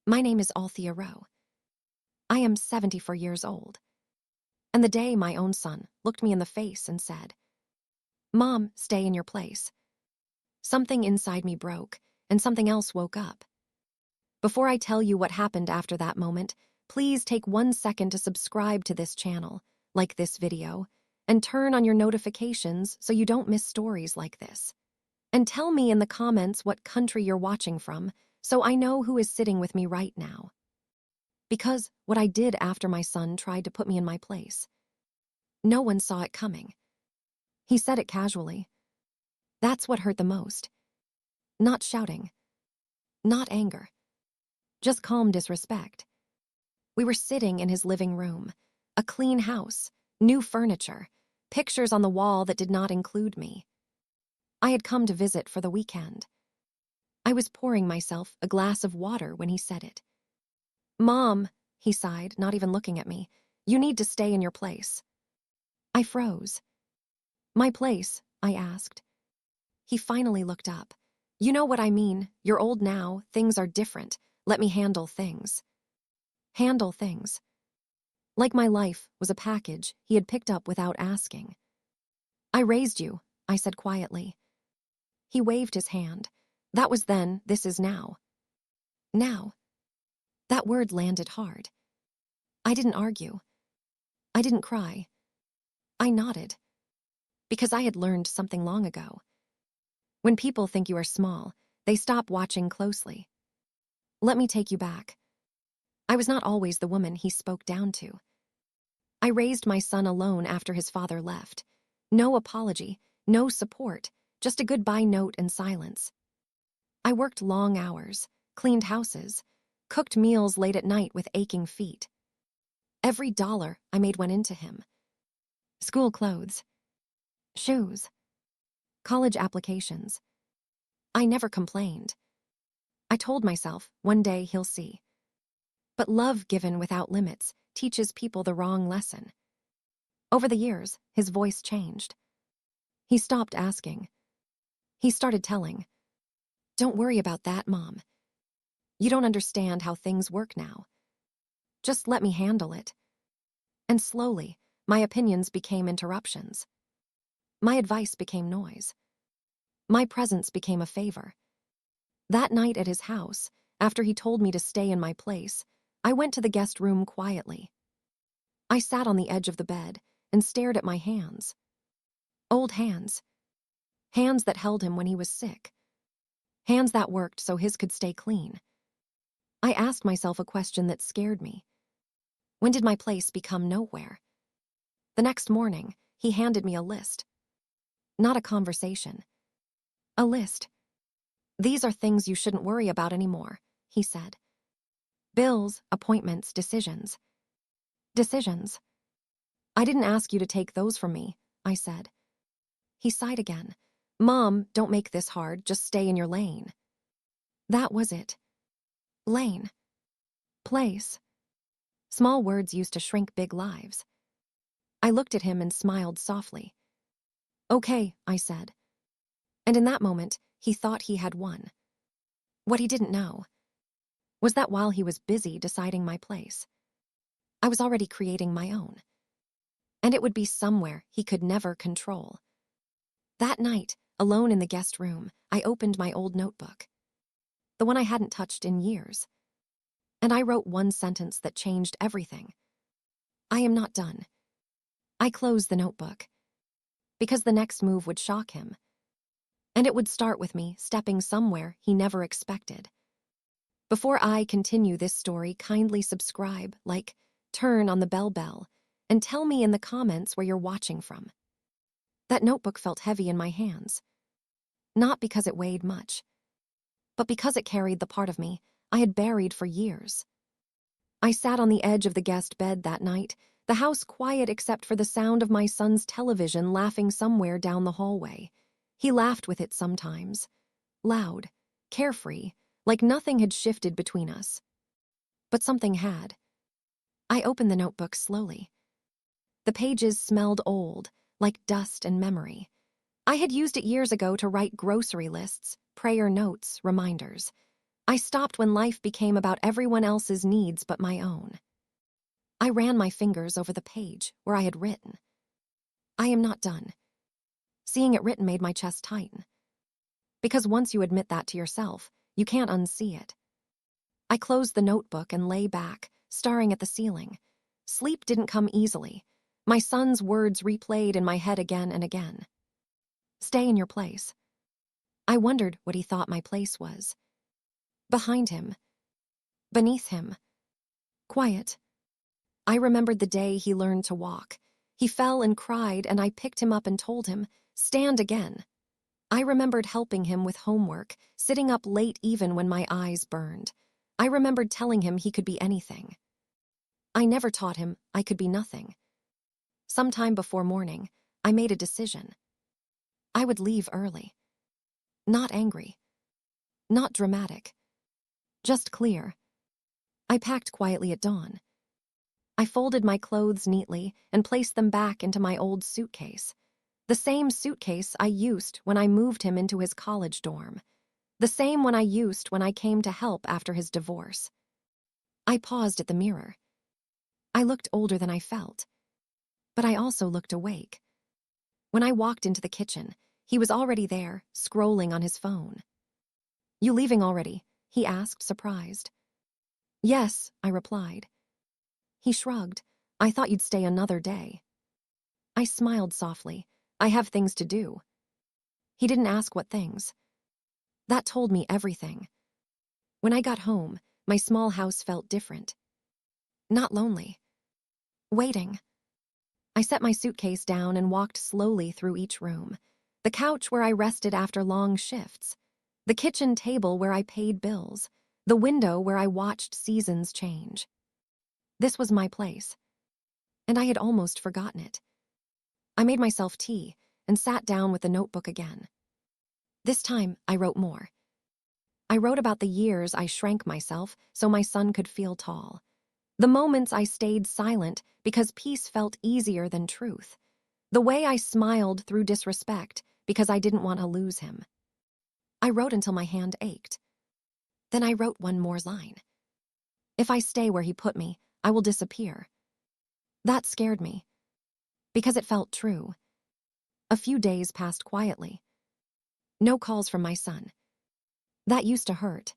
My name is Althea Rowe. I am 74 years old. And the day my own son looked me in the face and said, "Mom, stay in your place," something inside me broke, and something else woke up. Before I tell you what happened after that moment, please take 1 second to subscribe to this channel, like this video, and turn on your notifications so you don't miss stories like this. And tell me in the comments what country you're watching from, so I know who is sitting with me right now. Because what I did after my son tried to put me in my place, no one saw it coming. He said it casually. That's what hurt the most. Not shouting. Not anger. Just calm disrespect. We were sitting in his living room. A clean house, new furniture, pictures on the wall that did not include me. I had come to visit for the weekend. I was pouring myself a glass of water when he said it. "Mom," he sighed, not even looking at me, "you need to stay in your place." I froze. "My place?" I asked. He finally looked up. "You know what I mean. You're old now. Things are different. Let me handle things." Handle things. Like my life was a package he had picked up without asking. "I raised you," I said quietly. He waved his hand. "That was then, this is now." Now. That word landed hard. I didn't argue. I didn't cry. I nodded. Because I had learned something long ago. When people think you are small, they stop watching closely. Let me take you back. I was not always the woman he spoke down to. I raised my son alone after his father left. No apology, no support, just a goodbye note and silence. I worked long hours, cleaned houses, cooked meals late at night with aching feet. Every dollar I made went into him. School clothes, shoes, college applications. I never complained. I told myself, one day he'll see. But love given without limits teaches people the wrong lesson. Over the years, his voice changed. He stopped asking. He started telling. "Don't worry about that, Mom. You don't understand how things work now. Just let me handle it." And slowly, my opinions became interruptions. My advice became noise. My presence became a favor. That night at his house, after he told me to stay in my place, I went to the guest room quietly. I sat on the edge of the bed and stared at my hands. Old hands. Hands that held him when he was sick. Hands that worked so his could stay clean. I asked myself a question that scared me. When did my place become nowhere? The next morning, he handed me a list. Not a conversation. A list. "These are things you shouldn't worry about anymore," he said. "Bills, appointments, decisions." Decisions. "I didn't ask you to take those from me," I said. He sighed again. "Mom, don't make this hard, just stay in your lane." That was it. Lane. Place. Small words used to shrink big lives. I looked at him and smiled softly. "Okay," I said. And in that moment, he thought he had won. What he didn't know was that while he was busy deciding my place, I was already creating my own. And it would be somewhere he could never control. That night, alone in the guest room, I opened my old notebook. The one I hadn't touched in years. And I wrote one sentence that changed everything. "I am not done." I closed the notebook. Because the next move would shock him. And it would start with me stepping somewhere he never expected. Before I continue this story, kindly subscribe, like, turn on the bell, and tell me in the comments where you're watching from. That notebook felt heavy in my hands. Not because it weighed much, but because it carried the part of me I had buried for years. I sat on the edge of the guest bed that night, the house quiet except for the sound of my son's television laughing somewhere down the hallway. He laughed with it sometimes. Loud, carefree, like nothing had shifted between us. But something had. I opened the notebook slowly. The pages smelled old, like dust and memory. I had used it years ago to write grocery lists, prayer notes, reminders. I stopped when life became about everyone else's needs but my own. I ran my fingers over the page where I had written, "I am not done." Seeing it written made my chest tighten. Because once you admit that to yourself, you can't unsee it. I closed the notebook and lay back, staring at the ceiling. Sleep didn't come easily. My son's words replayed in my head again and again. "Stay in your place." I wondered what he thought my place was. Behind him. Beneath him. Quiet. I remembered the day he learned to walk. He fell and cried, and I picked him up and told him, "Stand again." I remembered helping him with homework, sitting up late even when my eyes burned. I remembered telling him he could be anything. I never taught him I could be nothing. Sometime before morning, I made a decision. I would leave early. Not angry. Not dramatic. Just clear. I packed quietly at dawn. I folded my clothes neatly and placed them back into my old suitcase. The same suitcase I used when I moved him into his college dorm. The same one I used when I came to help after his divorce. I paused at the mirror. I looked older than I felt. But I also looked awake. When I walked into the kitchen, he was already there, scrolling on his phone. "You leaving already?" he asked, surprised. "Yes," I replied. He shrugged. "I thought you'd stay another day." I smiled softly. "I have things to do." He didn't ask what things. That told me everything. When I got home, my small house felt different. Not lonely. Waiting. I set my suitcase down and walked slowly through each room. The couch where I rested after long shifts. The kitchen table where I paid bills. The window where I watched seasons change. This was my place. And I had almost forgotten it. I made myself tea and sat down with the notebook again. This time, I wrote more. I wrote about the years I shrank myself so my son could feel tall. The moments I stayed silent because peace felt easier than truth. The way I smiled through disrespect because I didn't want to lose him. I wrote until my hand ached. Then I wrote one more line. "If I stay where he put me, I will disappear." That scared me, because it felt true. A few days passed quietly. No calls from my son. That used to hurt.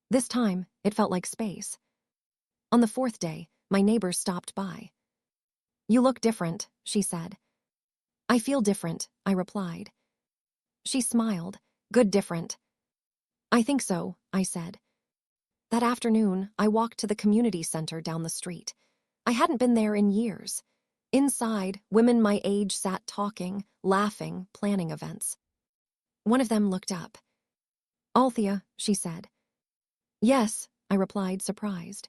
This time, it felt like space. On the fourth day, my neighbor stopped by. "You look different," she said. "I feel different," I replied. She smiled. "Good different." "I think so," I said. That afternoon, I walked to the community center down the street. I hadn't been there in years. Inside, women my age sat talking, laughing, planning events. One of them looked up. "Althea," she said. "Yes," I replied, surprised.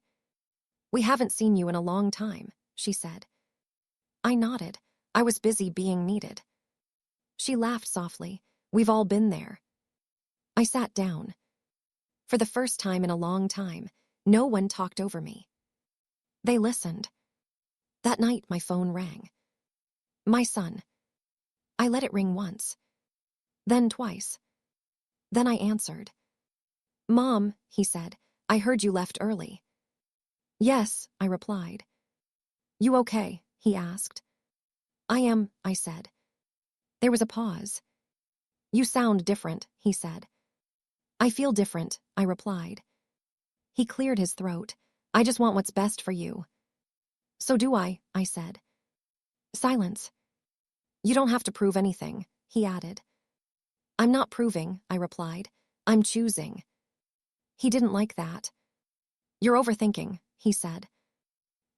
"We haven't seen you in a long time," she said. I nodded. I was busy being needed. She laughed softly. "We've all been there." I sat down. For the first time in a long time, no one talked over me. They listened. That night, my phone rang. My son. I let it ring once. Then twice. Then I answered. "Mom," he said, "I heard you left early." "Yes," I replied. "You okay?" he asked. "I am," I said. There was a pause. "You sound different," he said. "I feel different," I replied. He cleared his throat. "I just want what's best for you." "So do I said. Silence. "You don't have to prove anything," he added. "I'm not proving," I replied. "I'm choosing." He didn't like that. "You're overthinking," he said.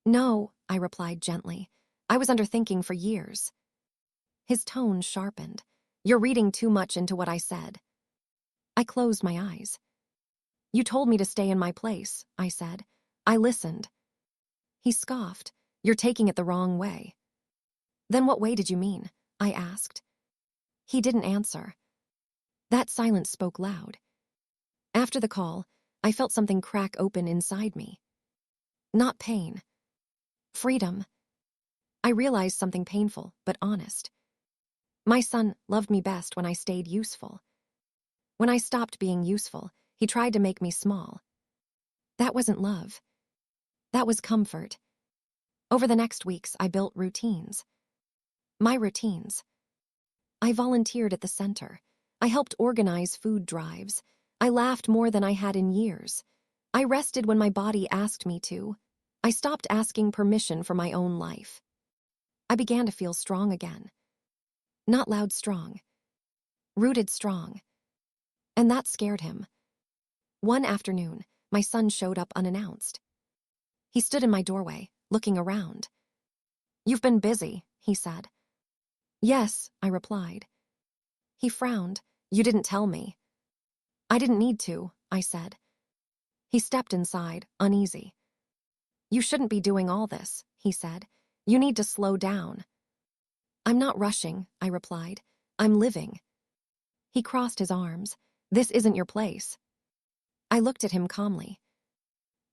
"No," I replied gently. "I was underthinking for years." His tone sharpened. "You're reading too much into what I said." I closed my eyes. "You told me to stay in my place," I said. "I listened." He scoffed. "You're taking it the wrong way." "Then what way did you mean?" I asked. He didn't answer. That silence spoke loud. After the call, I felt something crack open inside me. Not pain. Freedom. I realized something painful, but honest. My son loved me best when I stayed useful. When I stopped being useful, He tried to make me small. That wasn't love. That was comfort. Over the next weeks, I built routines. My routines. I volunteered at the center. I helped organize food drives. I laughed more than I had in years. I rested when my body asked me to. I stopped asking permission for my own life. I began to feel strong again. Not loud strong. Rooted strong. And that scared him. One afternoon, my son showed up unannounced. He stood in my doorway, looking around. "You've been busy," he said. "Yes," I replied. He frowned. "You didn't tell me." "I didn't need to," I said. He stepped inside, uneasy. "You shouldn't be doing all this," he said. "You need to slow down." "I'm not rushing," I replied. "I'm living." He crossed his arms. "This isn't your place." I looked at him calmly.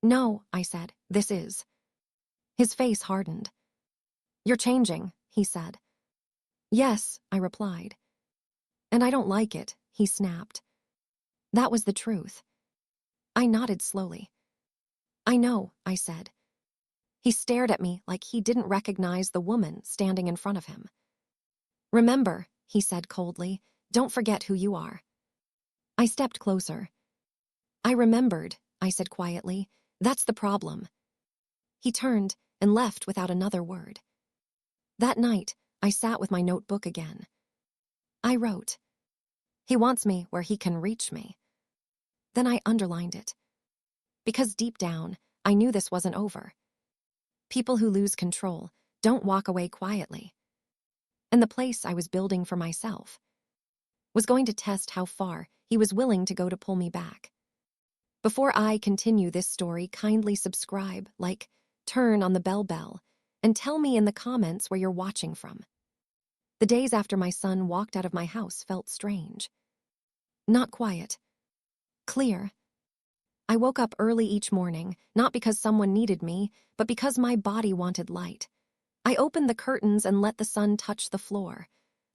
"No," I said, "this is." His face hardened. "You're changing," he said. "Yes," I replied. "And I don't like it," he snapped. That was the truth. I nodded slowly. "I know," I said. He stared at me like he didn't recognize the woman standing in front of him. "Remember," he said coldly, "don't forget who you are." I stepped closer. "I remembered," I said quietly. "That's the problem." He turned and left without another word. That night, I sat with my notebook again. I wrote, "He wants me where he can reach me." Then I underlined it. Because deep down, I knew this wasn't over. People who lose control don't walk away quietly. And the place I was building for myself was going to test how far he was willing to go to pull me back. Before I continue this story, kindly subscribe, like, turn on the bell, and tell me in the comments where you're watching from. The days after my son walked out of my house felt strange. Not quiet. Clear. I woke up early each morning, not because someone needed me, but because my body wanted light. I opened the curtains and let the sun touch the floor.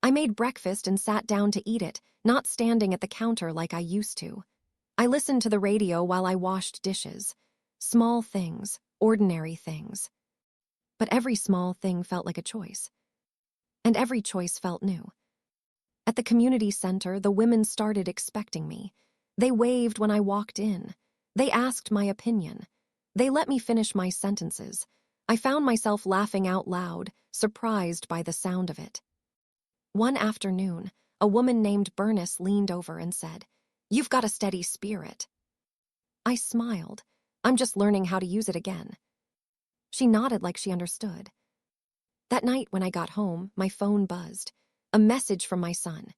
I made breakfast and sat down to eat it, not standing at the counter like I used to. I listened to the radio while I washed dishes. Small things, ordinary things. But every small thing felt like a choice. And every choice felt new. At the community center, the women started expecting me. They waved when I walked in. They asked my opinion. They let me finish my sentences. I found myself laughing out loud, surprised by the sound of it. One afternoon, a woman named Bernice leaned over and said, "You've got a steady spirit." I smiled. "I'm just learning how to use it again." She nodded like she understood. That night when I got home, my phone buzzed. A message from my son.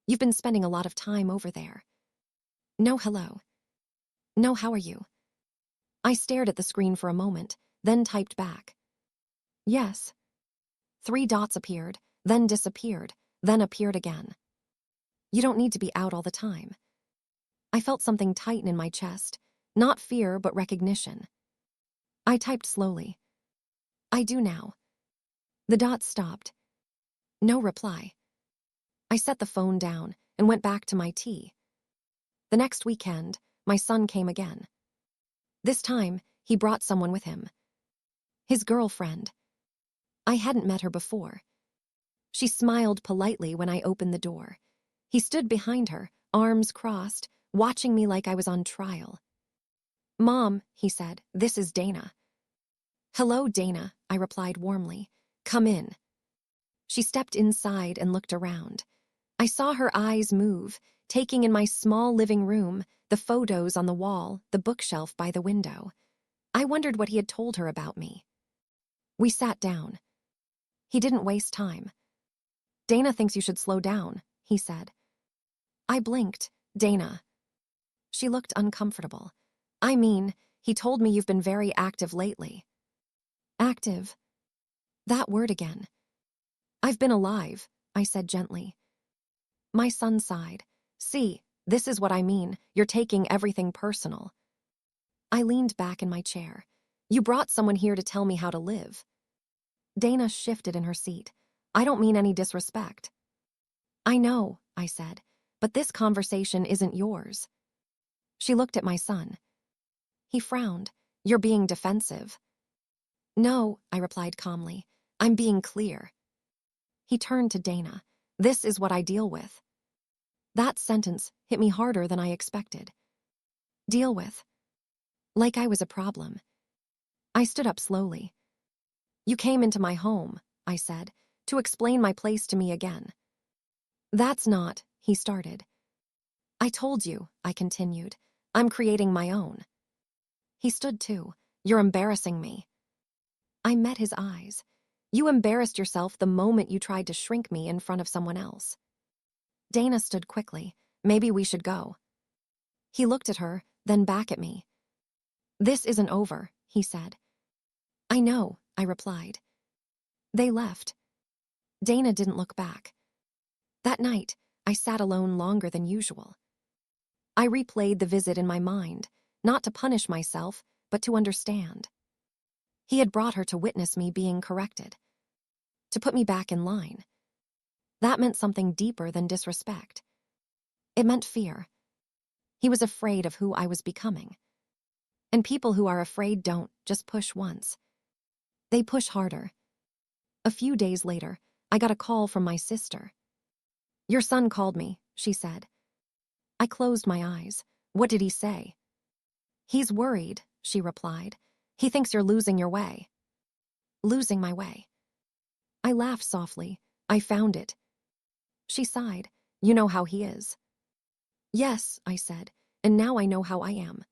"You've been spending a lot of time over there." No hello. No how are you? I stared at the screen for a moment, then typed back. Yes. 3 dots appeared, then disappeared, then appeared again. "You don't need to be out all the time." I felt something tighten in my chest, not fear but recognition. I typed slowly. "I do now." The dots stopped. No reply. I set the phone down and went back to my tea. The next weekend, my son came again. This time, he brought someone with him. His girlfriend. I hadn't met her before. She smiled politely when I opened the door. He stood behind her, arms crossed, watching me like I was on trial. "Mom," he said, "this is Dana." "Hello, Dana," I replied warmly. "Come in." She stepped inside and looked around. I saw her eyes move, taking in my small living room, the photos on the wall, the bookshelf by the window. I wondered what he had told her about me. We sat down. He didn't waste time. "Dana thinks you should slow down," he said. I blinked. "Dana." She looked uncomfortable. "I mean, he told me you've been very active lately." Active? That word again. "I've been alive," I said gently. My son sighed. "See, this is what I mean. You're taking everything personal." I leaned back in my chair. "You brought someone here to tell me how to live." Dana shifted in her seat. "I don't mean any disrespect." "I know," I said, "but this conversation isn't yours." She looked at my son. He frowned. You're being defensive. No, I replied calmly. I'm being clear. He turned to Dana. This is what I deal with. That sentence hit me harder than I expected. Deal with. Like I was a problem. I stood up slowly. You came into my home, I said, to explain my place to me again. That's not, he started. I told you, I continued. I'm creating my own. He stood too. You're embarrassing me. I met his eyes. You embarrassed yourself the moment you tried to shrink me in front of someone else. Dana stood quickly. Maybe we should go. He looked at her, then back at me. This isn't over, he said. I know, I replied. They left. Dana didn't look back. That night, I sat alone longer than usual. I replayed the visit in my mind, not to punish myself, but to understand. He had brought her to witness me being corrected, to put me back in line. That meant something deeper than disrespect. It meant fear. He was afraid of who I was becoming. And people who are afraid don't just push once. They push harder. A few days later, I got a call from my sister. Your son called me, she said. I closed my eyes. What did he say? He's worried, she replied. He thinks you're losing your way. Losing my way. I laughed softly. I found it. She sighed. You know how he is. Yes, I said, and now I know how I am.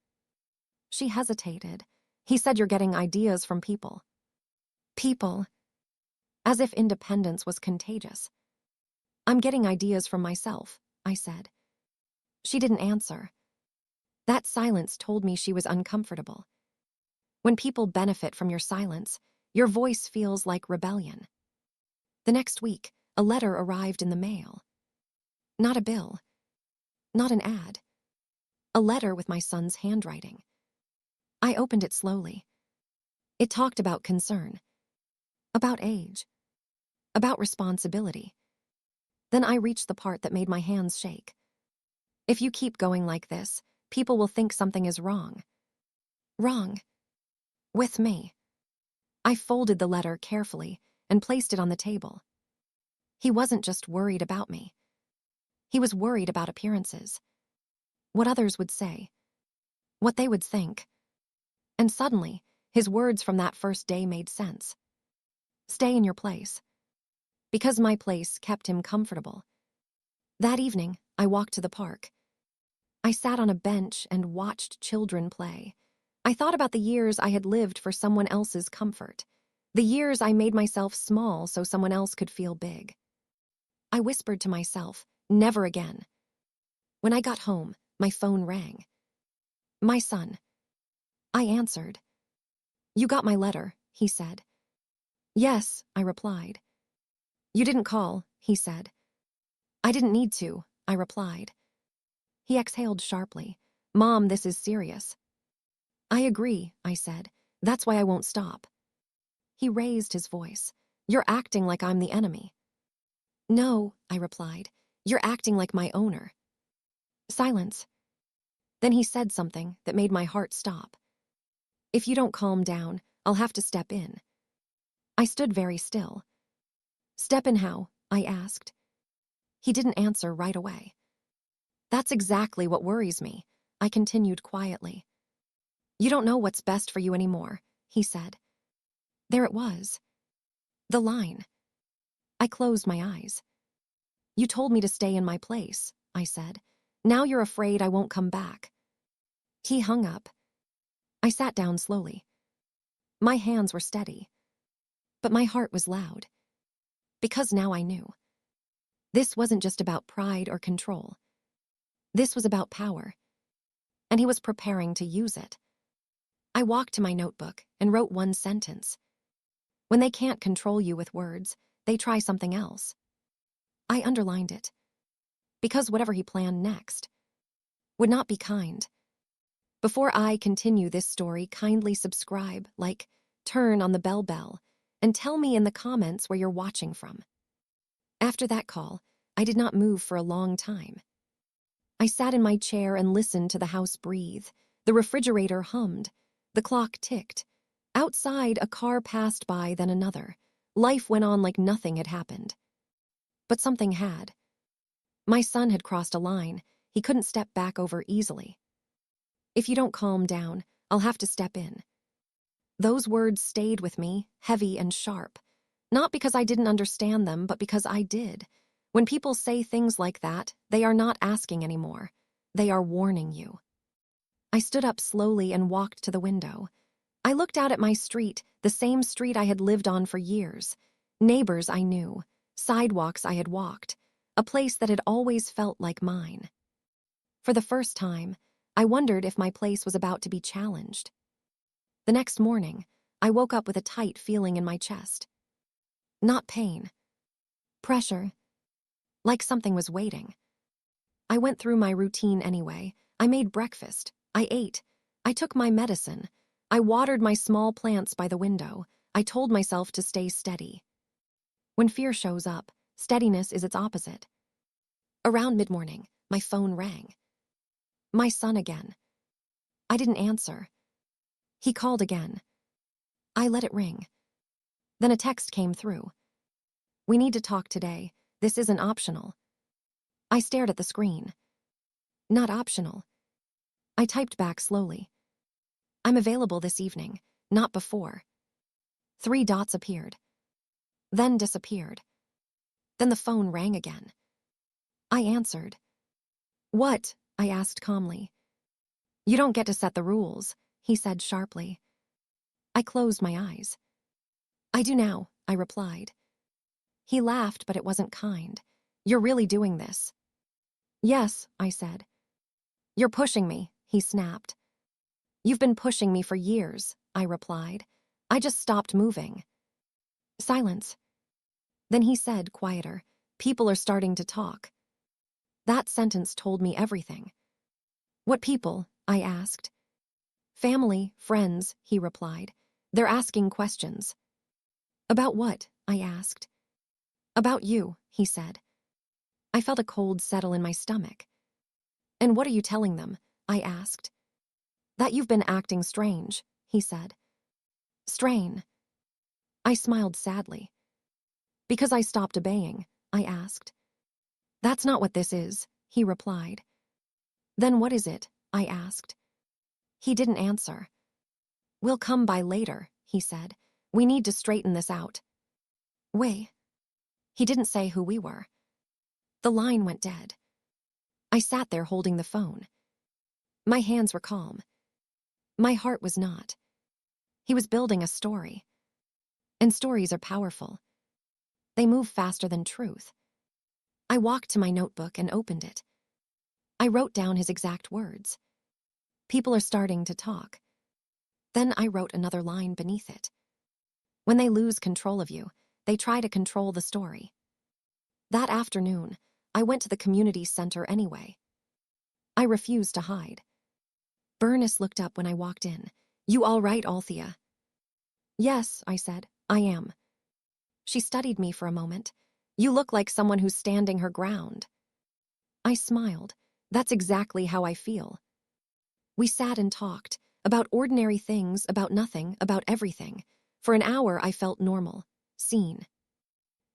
She hesitated. He said you're getting ideas from people. People. As if independence was contagious. I'm getting ideas from myself, I said. She didn't answer. That silence told me she was uncomfortable. When people benefit from your silence, your voice feels like rebellion. The next week, a letter arrived in the mail. Not a bill. Not an ad. A letter with my son's handwriting. I opened it slowly. It talked about concern. About age. About responsibility. Then I reached the part that made my hands shake. If you keep going like this, people will think something is wrong. Wrong. With me. I folded the letter carefully and placed it on the table. He wasn't just worried about me. He was worried about appearances. What others would say. What they would think. And suddenly, his words from that first day made sense. Stay in your place. Because my place kept him comfortable. That evening, I walked to the park. I sat on a bench and watched children play. I thought about the years I had lived for someone else's comfort. The years I made myself small so someone else could feel big. I whispered to myself, never again. When I got home, my phone rang. My son. I answered. You got my letter, he said. Yes, I replied. You didn't call, he said. I didn't need to, I replied. He exhaled sharply. Mom, this is serious. I agree, I said. That's why I won't stop. He raised his voice. You're acting like I'm the enemy. No, I replied. You're acting like my owner. Silence. Then he said something that made my heart stop. If you don't calm down, I'll have to step in. I stood very still. Step in how? I asked. He didn't answer right away. That's exactly what worries me, I continued quietly. You don't know what's best for you anymore, he said. There it was. The line. I closed my eyes. You told me to stay in my place, I said. Now you're afraid I won't come back. He hung up. I sat down slowly. My hands were steady. But my heart was loud. Because now I knew. This wasn't just about pride or control. This was about power. And he was preparing to use it. I walked to my notebook and wrote one sentence. When they can't control you with words, they try something else. I underlined it. Because whatever he planned next would not be kind. Before I continue this story, kindly subscribe, like, turn on the bell, and tell me in the comments where you're watching from. After that call, I did not move for a long time. I sat in my chair and listened to the house breathe. The refrigerator hummed. The clock ticked. Outside, a car passed by, then another. Life went on like nothing had happened. But something had. My son had crossed a line. He couldn't step back over easily. If you don't calm down, I'll have to step in. Those words stayed with me, heavy and sharp. Not because I didn't understand them, but because I did. When people say things like that, they are not asking anymore. They are warning you. I stood up slowly and walked to the window. I looked out at my street, the same street I had lived on for years. Neighbors I knew, sidewalks I had walked, a place that had always felt like mine. For the first time, I wondered if my place was about to be challenged. The next morning, I woke up with a tight feeling in my chest. Not pain. Pressure. Like something was waiting. I went through my routine anyway. I made breakfast. I ate. I took my medicine. I watered my small plants by the window. I told myself to stay steady. When fear shows up, steadiness is its opposite. Around mid-morning, my phone rang. My son again. I didn't answer. He called again. I let it ring. Then a text came through. We need to talk today. This isn't optional. I stared at the screen. Not optional. I typed back slowly. I'm available this evening, not before. 3 dots appeared. Then disappeared. Then the phone rang again. I answered. What? I asked calmly. You don't get to set the rules, he said sharply. I closed my eyes. I do now, I replied. He laughed, but it wasn't kind. You're really doing this? Yes, I said. You're pushing me, he snapped. You've been pushing me for years, I replied. I just stopped moving. Silence. Then he said, quieter, people are starting to talk. That sentence told me everything. What people? I asked. Family, friends, he replied. They're asking questions. About what? I asked. About you, he said. I felt a cold settle in my stomach. And what are you telling them? I asked. That you've been acting strange, he said. Strain. I smiled sadly. Because I stopped obeying, I asked. That's not what this is, he replied. Then what is it? I asked. He didn't answer. We'll come by later, he said. We need to straighten this out. We. He didn't say who we were. The line went dead. I sat there holding the phone. My hands were calm. My heart was not. He was building a story. And stories are powerful. They move faster than truth. I walked to my notebook and opened it. I wrote down his exact words. People are starting to talk. Then I wrote another line beneath it. When they lose control of you, they try to control the story. That afternoon, I went to the community center anyway. I refused to hide. Bernice looked up when I walked in. You all right, Althea? Yes, I said, I am. She studied me for a moment. You look like someone who's standing her ground. I smiled. That's exactly how I feel. We sat and talked, about ordinary things, about nothing, about everything. For an hour, I felt normal, seen.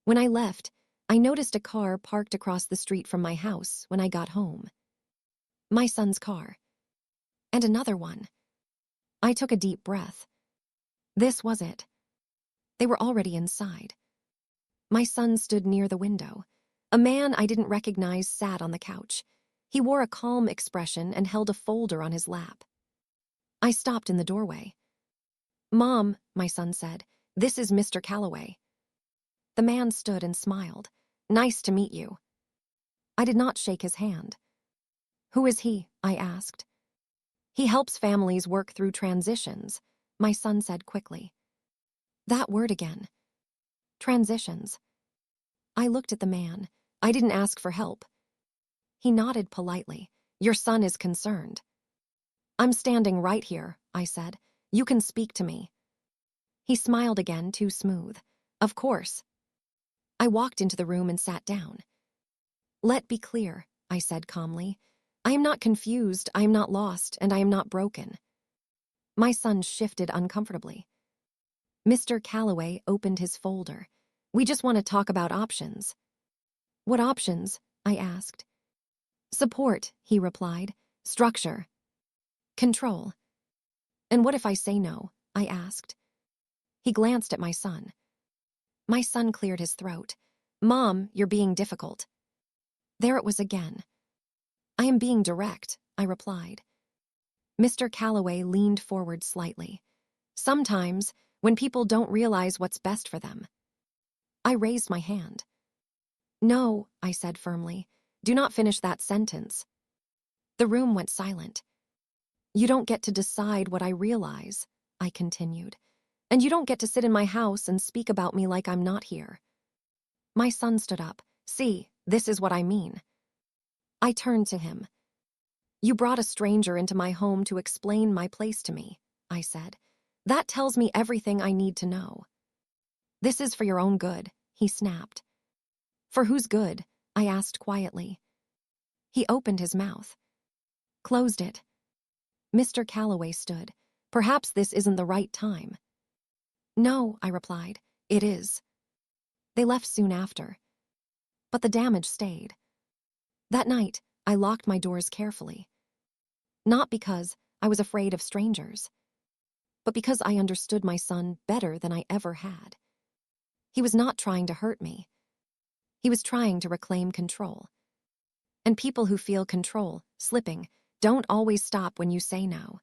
When I left, I noticed a car parked across the street from my house when I got home. My son's car. And another one. I took a deep breath. This was it. They were already inside. My son stood near the window. A man I didn't recognize sat on the couch. He wore a calm expression and held a folder on his lap. I stopped in the doorway. Mom, my son said, this is Mr. Calloway. The man stood and smiled. Nice to meet you. I did not shake his hand. Who is he? I asked. He helps families work through transitions, my son said quickly. That word again. Transitions. I looked at the man. I didn't ask for help. He nodded politely. Your son is concerned. I'm standing right here, I said. You can speak to me. He smiled again, too smooth. Of course. I walked into the room and sat down. Let be clear, I said calmly. I am not confused, I am not lost, and I am not broken. My son shifted uncomfortably. Mr. Calloway opened his folder. We just want to talk about options. What options? I asked. Support, he replied. Structure. Control. And what if I say no? I asked. He glanced at my son. My son cleared his throat. Mom, you're being difficult. There it was again. I am being direct, I replied. Mr. Calloway leaned forward slightly. Sometimes, when people don't realize what's best for them. I raised my hand. No, I said firmly. Do not finish that sentence. The room went silent. You don't get to decide what I realize, I continued. And you don't get to sit in my house and speak about me like I'm not here. My son stood up. See, this is what I mean. I turned to him. You brought a stranger into my home to explain my place to me, I said. That tells me everything I need to know. This is for your own good, he snapped. For whose good? I asked quietly. He opened his mouth. Closed it. Mr. Calloway stood. Perhaps this isn't the right time. No, I replied. It is. They left soon after. But the damage stayed. That night, I locked my doors carefully. Not because I was afraid of strangers, but because I understood my son better than I ever had. He was not trying to hurt me. He was trying to reclaim control. And people who feel control, slipping, don't always stop when you say no.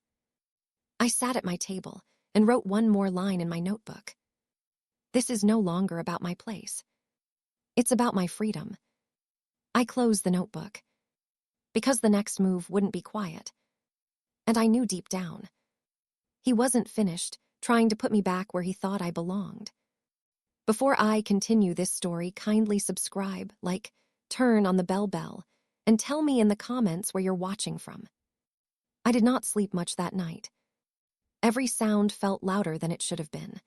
I sat at my table and wrote one more line in my notebook. This is no longer about my place. It's about my freedom. I closed the notebook because the next move wouldn't be quiet. And I knew deep down, he wasn't finished trying to put me back where he thought I belonged. Before I continue this story, kindly subscribe, like, turn on the bell, and tell me in the comments where you're watching from. I did not sleep much that night. Every sound felt louder than it should have been.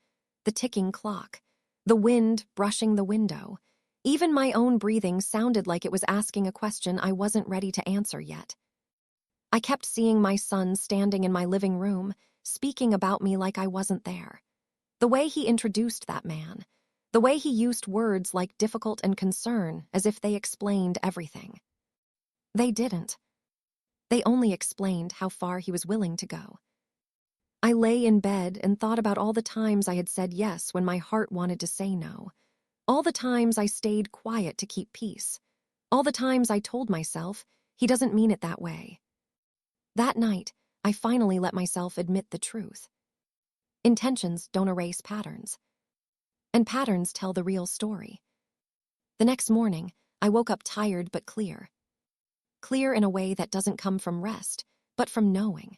The ticking clock, the wind brushing the window. Even my own breathing sounded like it was asking a question I wasn't ready to answer yet. I kept seeing my son standing in my living room, speaking about me like I wasn't there. The way he introduced that man, the way he used words like difficult and concern as if they explained everything. They didn't. They only explained how far he was willing to go. I lay in bed and thought about all the times I had said yes when my heart wanted to say no. All the times I stayed quiet to keep peace. All the times I told myself, he doesn't mean it that way. That night, I finally let myself admit the truth. Intentions don't erase patterns. And patterns tell the real story. The next morning, I woke up tired but clear. Clear in a way that doesn't come from rest, but from knowing.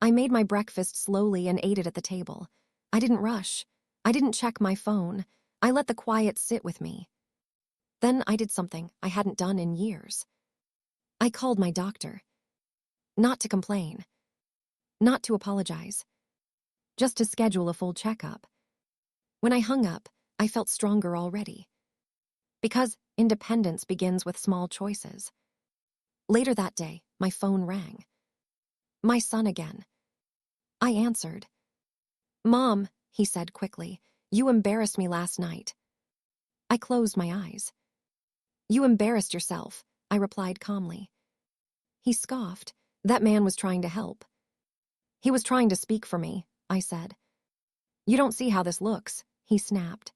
I made my breakfast slowly and ate it at the table. I didn't rush. I didn't check my phone. I let the quiet sit with me. Then I did something I hadn't done in years. I called my doctor. Not to complain. Not to apologize. Just to schedule a full checkup. When I hung up, I felt stronger already. Because independence begins with small choices. Later that day, my phone rang. My son again. I answered. Mom, he said quickly, you embarrassed me last night. I closed my eyes. You embarrassed yourself, I replied calmly. He scoffed. That man was trying to help. He was trying to speak for me, I said. You don't see how this looks, he snapped.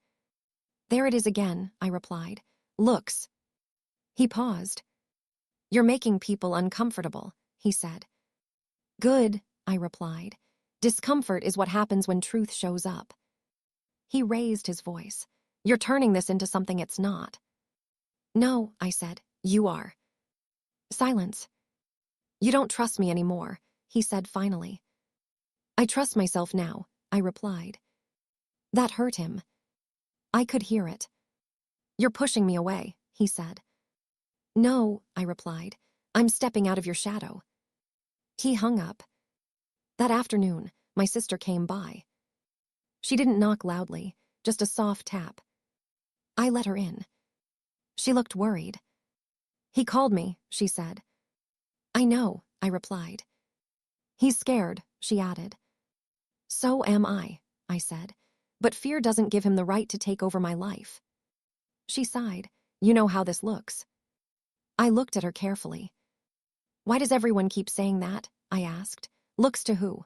There it is again, I replied. Looks. He paused. You're making people uncomfortable, he said. Good, I replied. Discomfort is what happens when truth shows up. He raised his voice. You're turning this into something it's not. No, I said. You are. Silence. You don't trust me anymore, he said finally. I trust myself now, I replied. That hurt him. I could hear it. You're pushing me away, he said. No, I replied. I'm stepping out of your shadow. He hung up. That afternoon, my sister came by. She didn't knock loudly, just a soft tap. I let her in. She looked worried. He called me, she said. I know, I replied. He's scared, she added. So am I said. But fear doesn't give him the right to take over my life. She sighed. You know how this looks. I looked at her carefully. Why does everyone keep saying that? I asked. Looks to who?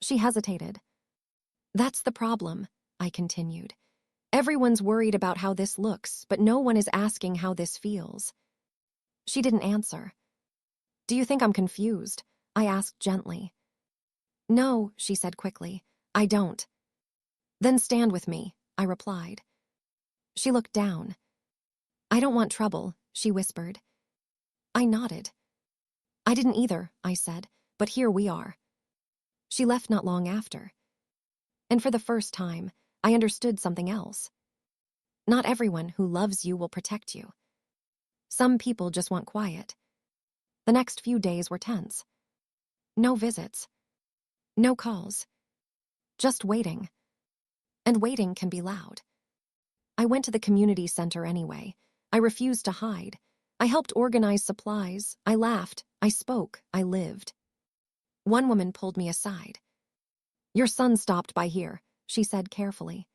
She hesitated. That's the problem, I continued. Everyone's worried about how this looks, but no one is asking how this feels. She didn't answer. Do you think I'm confused? I asked gently. No, she said quickly. I don't. Then stand with me, I replied. She looked down. I don't want trouble, she whispered. I nodded. I didn't either, I said, but here we are. She left not long after. And for the first time, I understood something else. Not everyone who loves you will protect you. Some people just want quiet. The next few days were tense. No visits. No calls. Just waiting. And waiting can be loud. I went to the community center anyway. I refused to hide. I helped organize supplies. I laughed. I spoke. I lived. One woman pulled me aside. Your son stopped by here, she said carefully.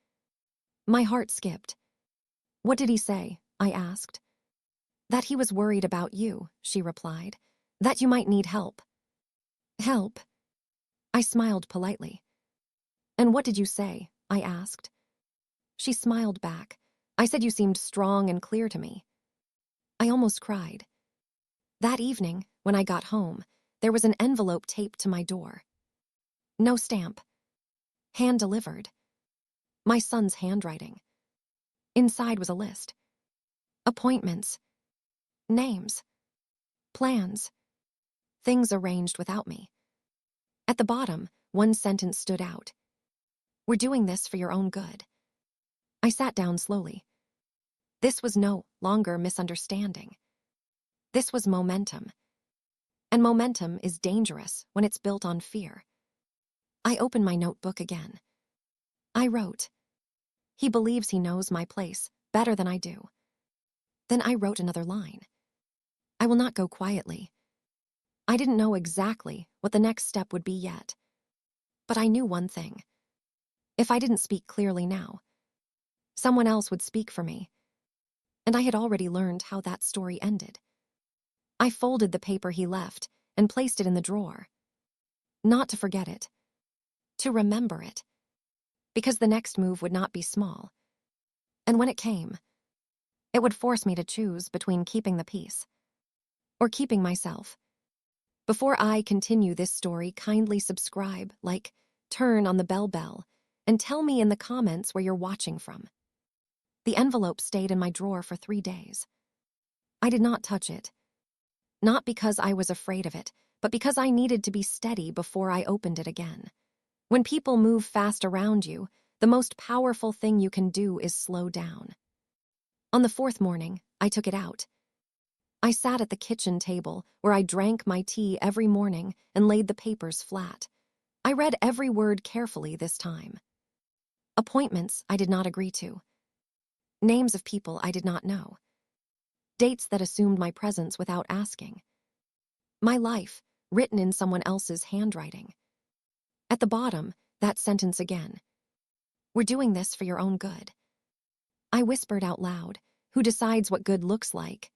My heart skipped. What did he say? I asked. That he was worried about you, she replied. That you might need help. Help? I smiled politely. And what did you say? I asked. She smiled back. I said you seemed strong and clear to me. I almost cried. That evening, when I got home, there was an envelope taped to my door. No stamp. Hand-delivered. My son's handwriting. Inside was a list. Appointments. Names. Plans. Things arranged without me. At the bottom, one sentence stood out. We're doing this for your own good. I sat down slowly. This was no longer misunderstanding. This was momentum. And momentum is dangerous when it's built on fear. I opened my notebook again. I wrote, he believes he knows my place better than I do. Then I wrote another line. I will not go quietly. I didn't know exactly what the next step would be yet. But I knew one thing. If I didn't speak clearly now, someone else would speak for me. And I had already learned how that story ended. I folded the paper he left and placed it in the drawer. Not to forget it. To remember it. Because the next move would not be small. And when it came, it would force me to choose between keeping the peace or keeping myself. Before I continue this story, kindly subscribe, like, turn on the bell, and tell me in the comments where you're watching from. The envelope stayed in my drawer for 3 days. I did not touch it. Not because I was afraid of it, but because I needed to be steady before I opened it again. When people move fast around you, the most powerful thing you can do is slow down. On the 4th morning, I took it out. I sat at the kitchen table where I drank my tea every morning and laid the papers flat. I read every word carefully this time. Appointments I did not agree to. Names of people I did not know. Dates that assumed my presence without asking. My life, written in someone else's handwriting. At the bottom, that sentence again. We're doing this for your own good. I whispered out loud, who decides what good looks like?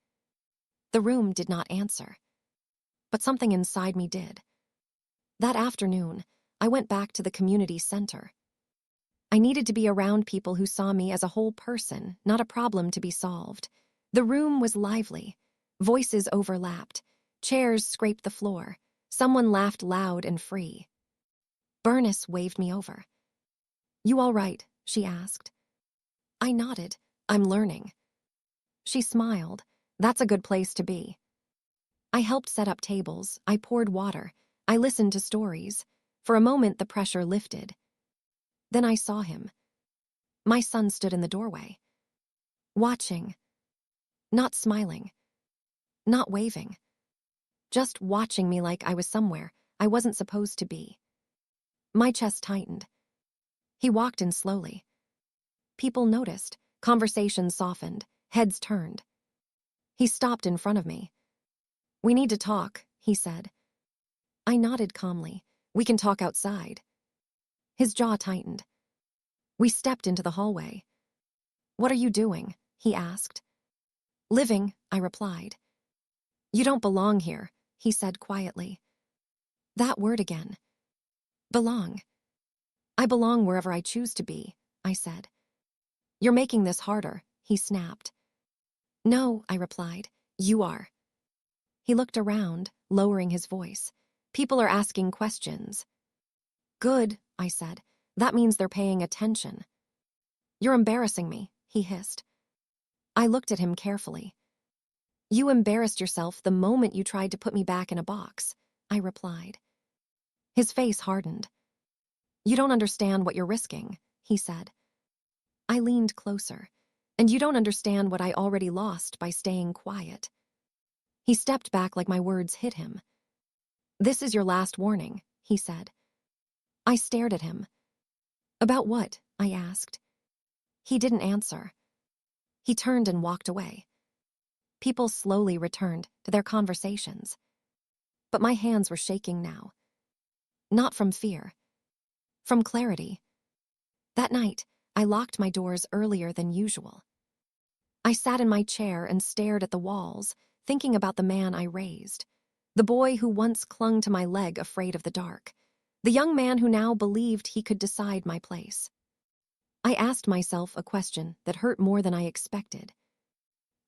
The room did not answer. But something inside me did. That afternoon, I went back to the community center. I needed to be around people who saw me as a whole person, not a problem to be solved. The room was lively. Voices overlapped. Chairs scraped the floor. Someone laughed loud and free. Bernice waved me over. You all right? She asked. I nodded. I'm learning. She smiled. That's a good place to be. I helped set up tables. I poured water. I listened to stories. For a moment, the pressure lifted. Then I saw him. My son stood in the doorway. Watching. Not smiling. Not waving. Just watching me like I was somewhere I wasn't supposed to be. My chest tightened. He walked in slowly. People noticed. Conversations softened. Heads turned. He stopped in front of me. We need to talk, he said. I nodded calmly. We can talk outside. His jaw tightened. We stepped into the hallway. What are you doing? He asked. Living, I replied. You don't belong here, he said quietly. That word again. Belong. I belong wherever I choose to be, I said. You're making this harder, he snapped. No, I replied. You are. He looked around, lowering his voice. People are asking questions. Good, I said. That means they're paying attention. You're embarrassing me, he hissed. I looked at him carefully. You embarrassed yourself the moment you tried to put me back in a box, I replied. His face hardened. You don't understand what you're risking, he said. I leaned closer. And you don't understand what I already lost by staying quiet. He stepped back like my words hit him. This is your last warning, he said. I stared at him. About what? I asked. He didn't answer. He turned and walked away. People slowly returned to their conversations. But my hands were shaking now. Not from fear. From clarity. That night, I locked my doors earlier than usual. I sat in my chair and stared at the walls, thinking about the man I raised. The boy who once clung to my leg afraid of the dark. The young man who now believed he could decide my place. I asked myself a question that hurt more than I expected.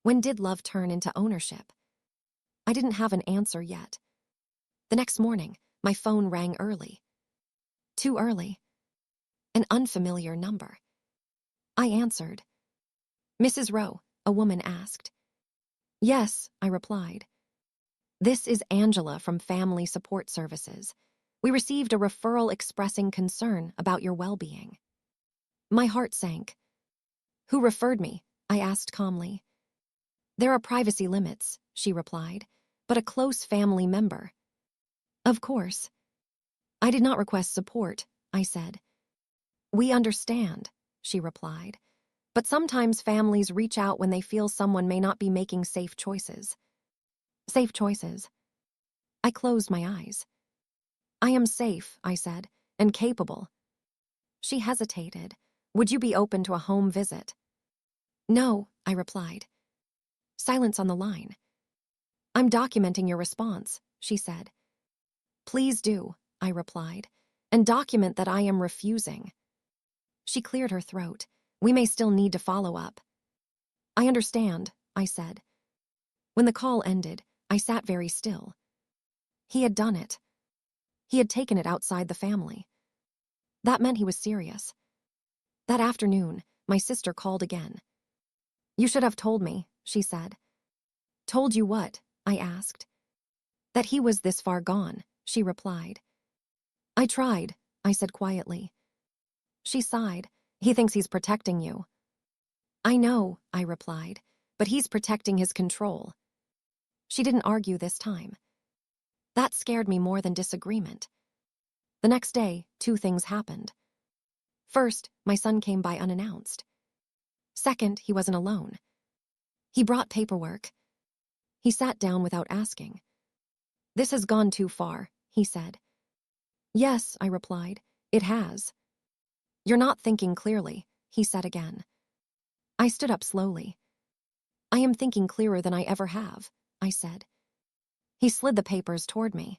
When did love turn into ownership? I didn't have an answer yet. The next morning, my phone rang early. Too early. An unfamiliar number. I answered. Mrs. Rowe, a woman asked. Yes, I replied. This is Angela from Family Support Services. We received a referral expressing concern about your well-being. My heart sank. Who referred me? I asked calmly. There are privacy limits, she replied, but a close family member. Of course. I did not request support, I said. We understand, she replied, but sometimes families reach out when they feel someone may not be making safe choices. Safe choices. I closed my eyes. I am safe, I said, and capable. She hesitated. Would you be open to a home visit? No, I replied. Silence on the line. I'm documenting your response, she said. Please do, I replied, and document that I am refusing. She cleared her throat. We may still need to follow up. I understand, I said. When the call ended, I sat very still. He had done it. He had taken it outside the family. That meant he was serious. That afternoon, my sister called again. You should have told me, she said. Told you what? I asked. That he was this far gone, she replied. I tried, I said quietly. She sighed. He thinks he's protecting you. I know, I replied, but he's protecting his control. She didn't argue this time. That scared me more than disagreement. The next day, two things happened. First, my son came by unannounced. Second, he wasn't alone. He brought paperwork. He sat down without asking. This has gone too far, he said. Yes, I replied, it has. You're not thinking clearly, he said again. I stood up slowly. I am thinking clearer than I ever have, I said. He slid the papers toward me.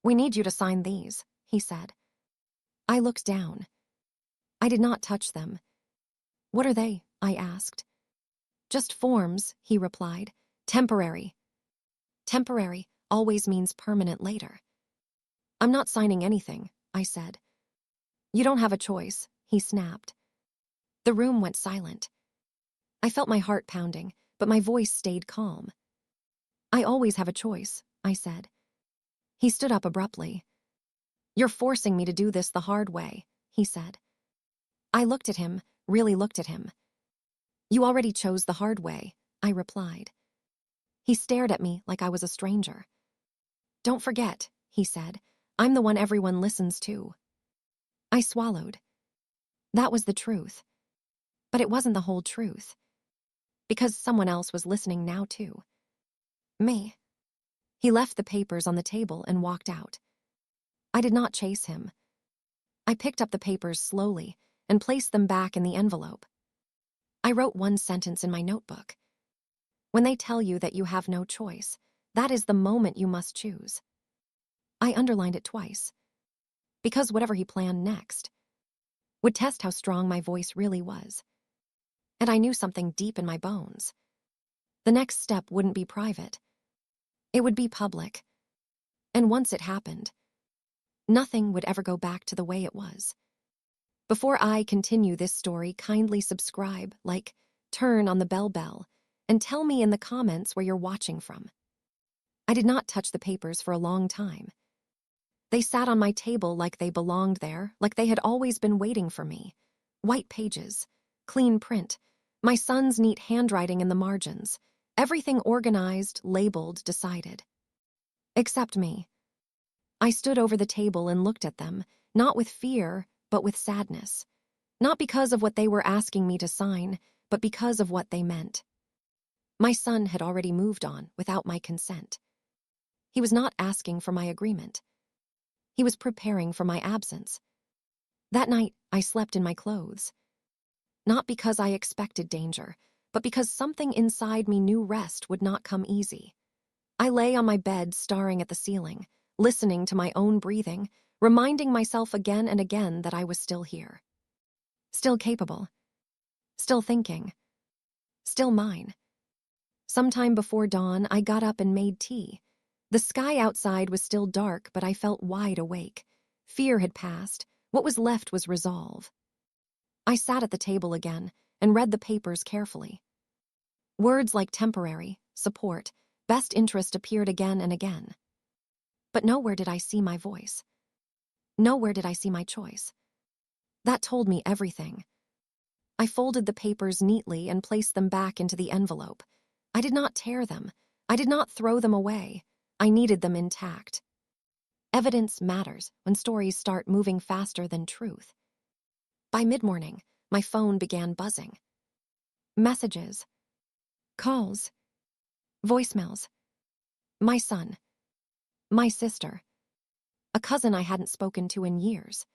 We need you to sign these, he said. I looked down. I did not touch them. What are they? I asked. Just forms, he replied. Temporary. Temporary always means permanent later. I'm not signing anything, I said. You don't have a choice, he snapped. The room went silent. I felt my heart pounding, but my voice stayed calm. I always have a choice, I said. He stood up abruptly. You're forcing me to do this the hard way, he said. I looked at him, really looked at him. You already chose the hard way, I replied. He stared at me like I was a stranger. Don't forget, he said, I'm the one everyone listens to. I swallowed. That was the truth. But it wasn't the whole truth. Because someone else was listening now too. Me. He left the papers on the table and walked out. I did not chase him. I picked up the papers slowly and placed them back in the envelope. I wrote one sentence in my notebook. When they tell you that you have no choice, that is the moment you must choose. I underlined it twice, because whatever he planned next would test how strong my voice really was. And I knew something deep in my bones. The next step wouldn't be private. It would be public. And once it happened, nothing would ever go back to the way it was. Before I continue this story, kindly subscribe, like, turn on the bell, and tell me in the comments where you're watching from. I did not touch the papers for a long time. They sat on my table like they belonged there, like they had always been waiting for me. White pages, clean print, my son's neat handwriting in the margins, everything organized, labeled, decided. Except me. I stood over the table and looked at them, not with fear, but with sadness. Not because of what they were asking me to sign, but because of what they meant. My son had already moved on without my consent. He was not asking for my agreement. He was preparing for my absence. That night, I slept in my clothes. Not because I expected danger, but because something inside me knew rest would not come easy. I lay on my bed staring at the ceiling, listening to my own breathing, reminding myself again and again that I was still here. Still capable. Still thinking. Still mine. Sometime before dawn, I got up and made tea. The sky outside was still dark, but I felt wide awake. Fear had passed. What was left was resolve. I sat at the table again and read the papers carefully. Words like temporary, support, best interest appeared again and again. But nowhere did I see my voice. Nowhere did I see my choice. That told me everything. I folded the papers neatly and placed them back into the envelope. I did not tear them. I did not throw them away. I needed them intact. Evidence matters when stories start moving faster than truth. By mid-morning, my phone began buzzing. Messages. Calls. Voicemails. My son. My sister. A cousin I hadn't spoken to in years.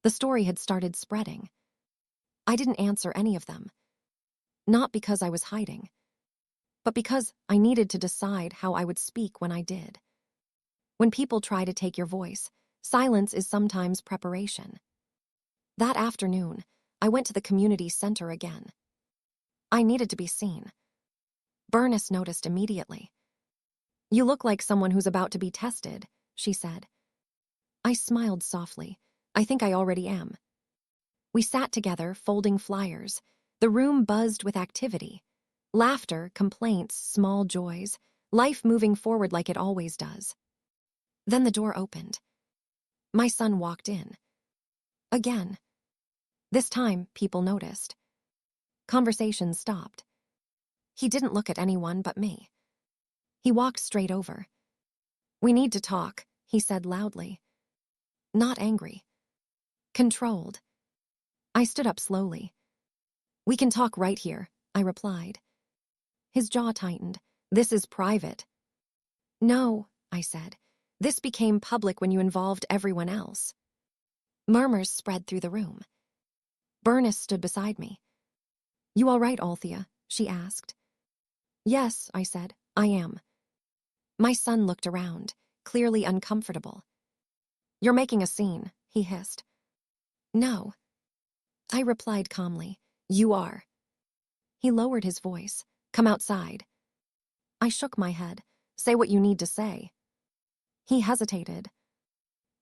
The story had started spreading. I didn't answer any of them. Not because I was hiding, but because I needed to decide how I would speak when I did. When people try to take your voice, silence is sometimes preparation. That afternoon, I went to the community center again. I needed to be seen. Bernice noticed immediately. "You look like someone who's about to be tested," she said. I smiled softly. "I think I already am." We sat together, folding flyers. The room buzzed with activity. Laughter, complaints, small joys, life moving forward like it always does. Then the door opened. My son walked in. Again. This time, people noticed. Conversation stopped. He didn't look at anyone but me. He walked straight over. "We need to talk," he said loudly. Not angry. Controlled. I stood up slowly. "We can talk right here," I replied. His jaw tightened. "This is private." "No," I said. "This became public when you involved everyone else." Murmurs spread through the room. Bernice stood beside me. "You all right, Althea?" she asked. "Yes," I said. "I am." My son looked around, clearly uncomfortable. "You're making a scene," he hissed. "No." I replied calmly. "You are." He lowered his voice. "Come outside." I shook my head. "Say what you need to say." He hesitated.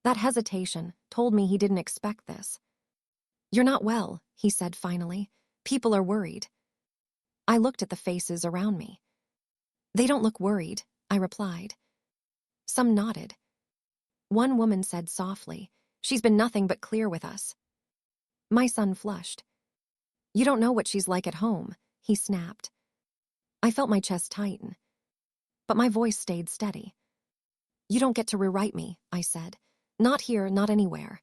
That hesitation told me he didn't expect this. "You're not well," he said finally. "People are worried." I looked at the faces around me. "They don't look worried," I replied. Some nodded. One woman said softly, "She's been nothing but clear with us." My son flushed. "You don't know what she's like at home," he snapped. I felt my chest tighten, but my voice stayed steady. "You don't get to rewrite me," I said. "Not here, not anywhere."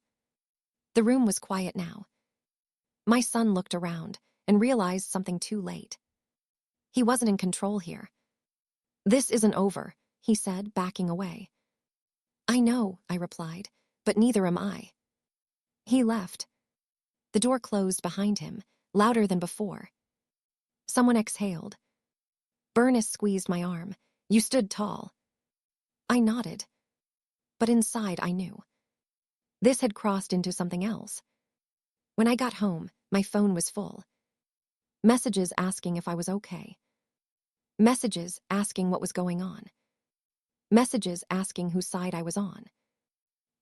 The room was quiet now. My son looked around and realized something too late. He wasn't in control here. "This isn't over," he said, backing away. I know, I replied, but neither am I. He left. The door closed behind him, louder than before. Someone exhaled. Bernice squeezed my arm. You stood tall. I nodded. But inside I knew. This had crossed into something else. When I got home, my phone was full. Messages asking if I was okay. Messages asking what was going on. Messages asking whose side I was on.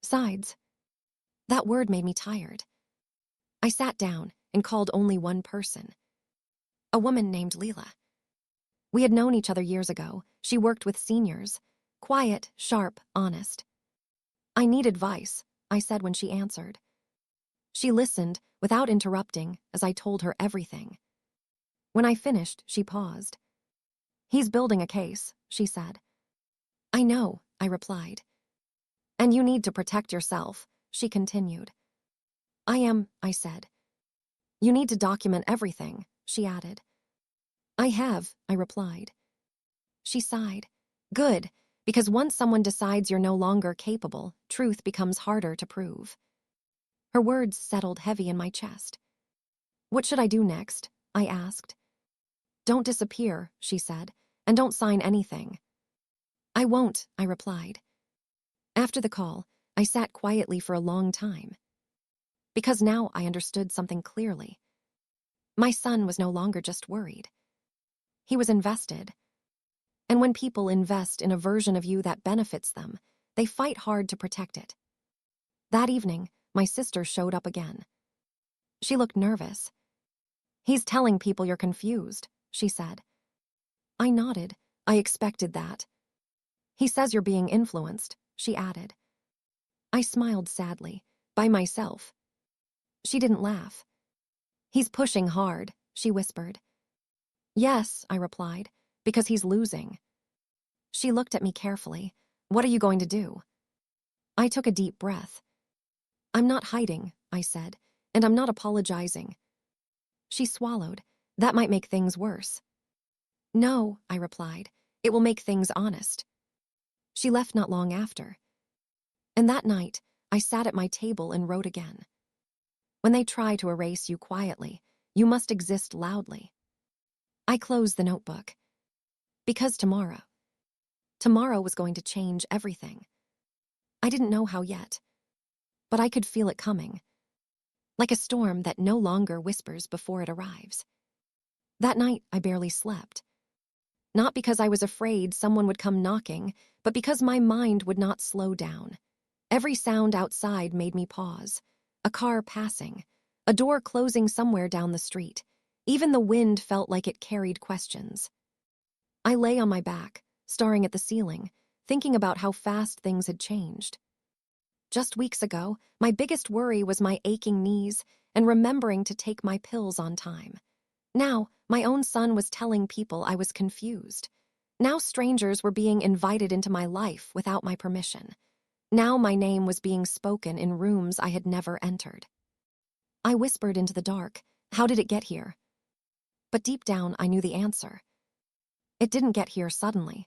Sides. That word made me tired. I sat down and called only one person. A woman named Leela. We had known each other years ago. She worked with seniors. Quiet, sharp, honest. I need advice, I said when she answered. She listened without interrupting as I told her everything. When I finished, she paused. He's building a case, she said. I know, I replied. And you need to protect yourself, she continued. I said. You need to document everything, she added. I have, I replied. She sighed. Good, because once someone decides you're no longer capable, truth becomes harder to prove. Her words settled heavy in my chest. What should I do next? I asked. Don't disappear, she said, and don't sign anything. I won't, I replied. After the call, I sat quietly for a long time. Because now I understood something clearly. My son was no longer just worried. He was invested. And when people invest in a version of you that benefits them, they fight hard to protect it. That evening, my sister showed up again. She looked nervous. He's telling people you're confused, she said. I nodded. I expected that. He says you're being influenced, she added. I smiled sadly, by myself. She didn't laugh. He's pushing hard, she whispered. Yes, I replied, because he's losing. She looked at me carefully. What are you going to do? I took a deep breath. I'm not hiding, I said, and I'm not apologizing. She swallowed. That might make things worse. No, I replied. It will make things honest. She left not long after. And that night, I sat at my table and wrote again. When they try to erase you quietly, you must exist loudly. I closed the notebook. Because tomorrow was going to change everything. I didn't know how yet, but I could feel it coming. Like a storm that no longer whispers before it arrives. That night, I barely slept. Not because I was afraid someone would come knocking, but because my mind would not slow down. Every sound outside made me pause. A car passing, a door closing somewhere down the street. Even the wind felt like it carried questions. I lay on my back, staring at the ceiling, thinking about how fast things had changed. Just weeks ago, my biggest worry was my aching knees and remembering to take my pills on time. Now, my own son was telling people I was confused. Now strangers were being invited into my life without my permission. Now my name was being spoken in rooms I had never entered. I whispered into the dark, how did it get here? But deep down, I knew the answer. It didn't get here suddenly.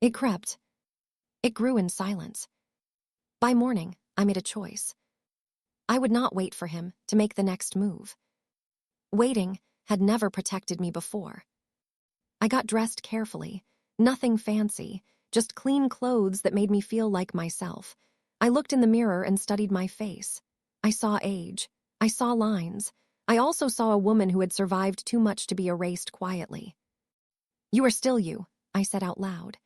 It crept. It grew in silence. By morning, I made a choice. I would not wait for him to make the next move. Waiting had never protected me before. I got dressed carefully, nothing fancy, just clean clothes that made me feel like myself. I looked in the mirror and studied my face. I saw age. I saw lines. I also saw a woman who had survived too much to be erased quietly. You are still you, I said out loud.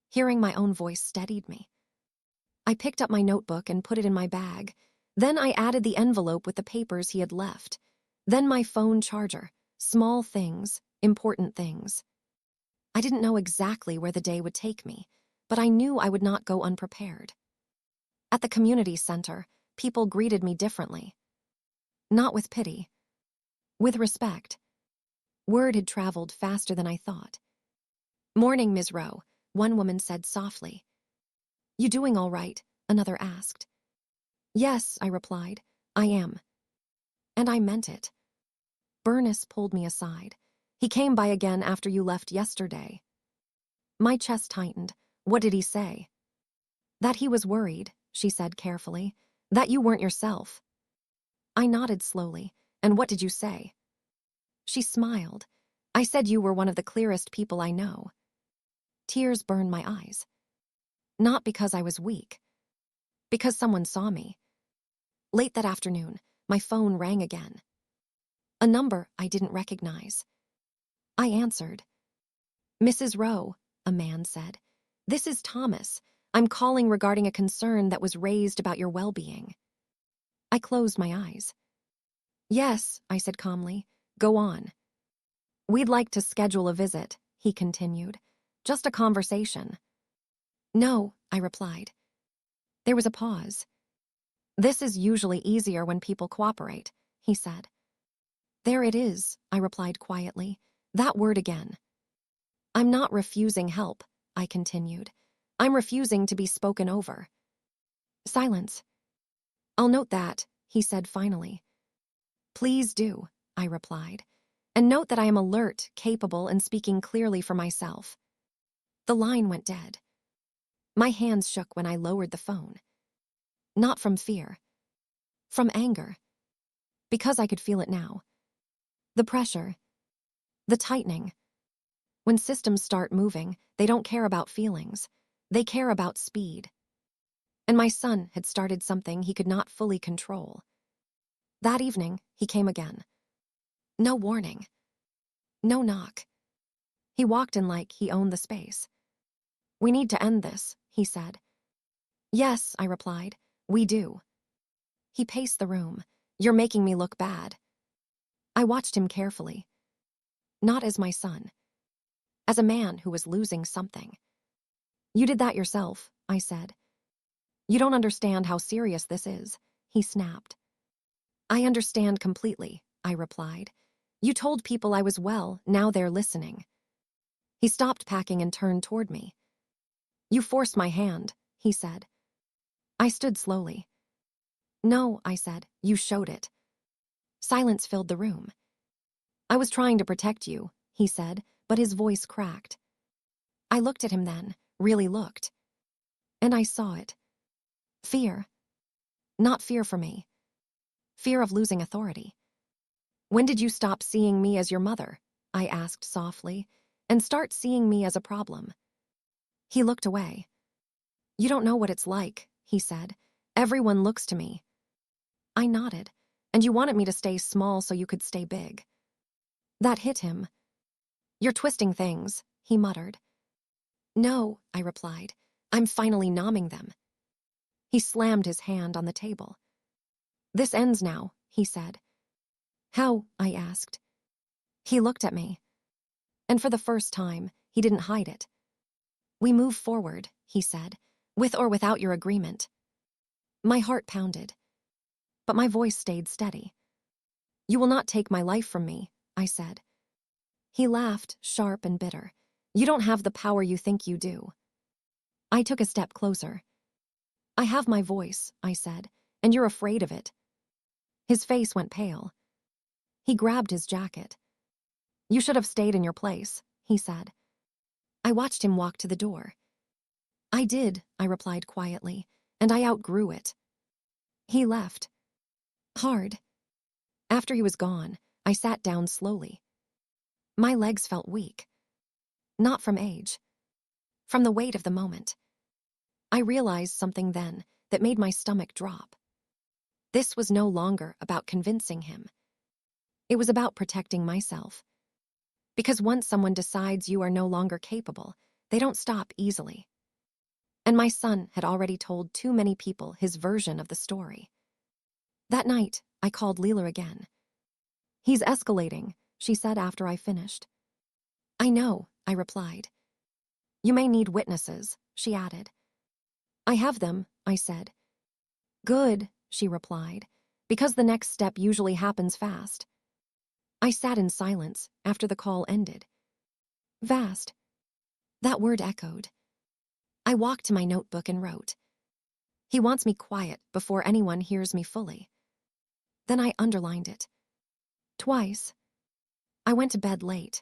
Hearing my own voice steadied me. I picked up my notebook and put it in my bag. Then I added the envelope with the papers he had left. Then my phone charger. Small things, important things. I didn't know exactly where the day would take me, but I knew I would not go unprepared. At the community center, people greeted me differently. Not with pity. With respect. Word had traveled faster than I thought. Morning, Ms. Rowe, one woman said softly. You doing all right? Another asked. Yes, I replied. I am. And I meant it. Bernice pulled me aside. He came by again after you left yesterday. My chest tightened. What did he say? That he was worried, she said carefully. That you weren't yourself. I nodded slowly. And what did you say? She smiled. I said you were one of the clearest people I know. Tears burned my eyes. Not because I was weak. Because someone saw me. Late that afternoon, my phone rang again. A number I didn't recognize. I answered. Mrs. Rowe, a man said. This is Thomas. I'm calling regarding a concern that was raised about your well-being. I closed my eyes. Yes, I said calmly. Go on. We'd like to schedule a visit, he continued. Just a conversation. No, I replied. There was a pause. This is usually easier when people cooperate, he said. There it is, I replied quietly. That word again. I'm not refusing help, I continued. I'm refusing to be spoken over. Silence. I'll note that, he said finally. Please do, I replied. And note that I am alert, capable, and speaking clearly for myself. The line went dead. My hands shook when I lowered the phone. Not from fear. From anger. Because I could feel it now. The pressure. The tightening. When systems start moving, they don't care about feelings. They care about speed. And my son had started something he could not fully control. That evening, he came again. No warning. No knock. He walked in like he owned the space. We need to end this, he said. Yes, I replied. We do. He paced the room. You're making me look bad. I watched him carefully. Not as my son. As a man who was losing something. You did that yourself, I said. You don't understand how serious this is, he snapped. I understand completely, I replied. You told people I was well, now they're listening. He stopped packing and turned toward me. You forced my hand, he said. I stood slowly. No, I said, you showed it. Silence filled the room. I was trying to protect you, he said, but his voice cracked. I looked at him then, really looked. And I saw it. Fear. Not fear for me. Fear of losing authority. When did you stop seeing me as your mother? I asked softly, and start seeing me as a problem. He looked away. You don't know what it's like, he said. Everyone looks to me. I nodded. And you wanted me to stay small so you could stay big. That hit him. You're twisting things, he muttered. No, I replied. I'm finally numbing them. He slammed his hand on the table. This ends now, he said. How? I asked. He looked at me. And for the first time, he didn't hide it. We move forward, he said, with or without your agreement. My heart pounded. But my voice stayed steady. You will not take my life from me, I said. He laughed, sharp and bitter. You don't have the power you think you do. I took a step closer. I have my voice, I said, and you're afraid of it. His face went pale. He grabbed his jacket. You should have stayed in your place, he said. I watched him walk to the door. I did, I replied quietly, and I outgrew it. He left. Hard. After he was gone, I sat down slowly. My legs felt weak. Not from age. From the weight of the moment. I realized something then that made my stomach drop. This was no longer about convincing him. It was about protecting myself. Because once someone decides you are no longer capable, they don't stop easily. And my son had already told too many people his version of the story. That night, I called Leela again. He's escalating, she said after I finished. I know, I replied. You may need witnesses, she added. I have them, I said. Good, she replied, because the next step usually happens fast. I sat in silence after the call ended. Vast. That word echoed. I walked to my notebook and wrote. He wants me quiet before anyone hears me fully. Then I underlined it. Twice. I went to bed late.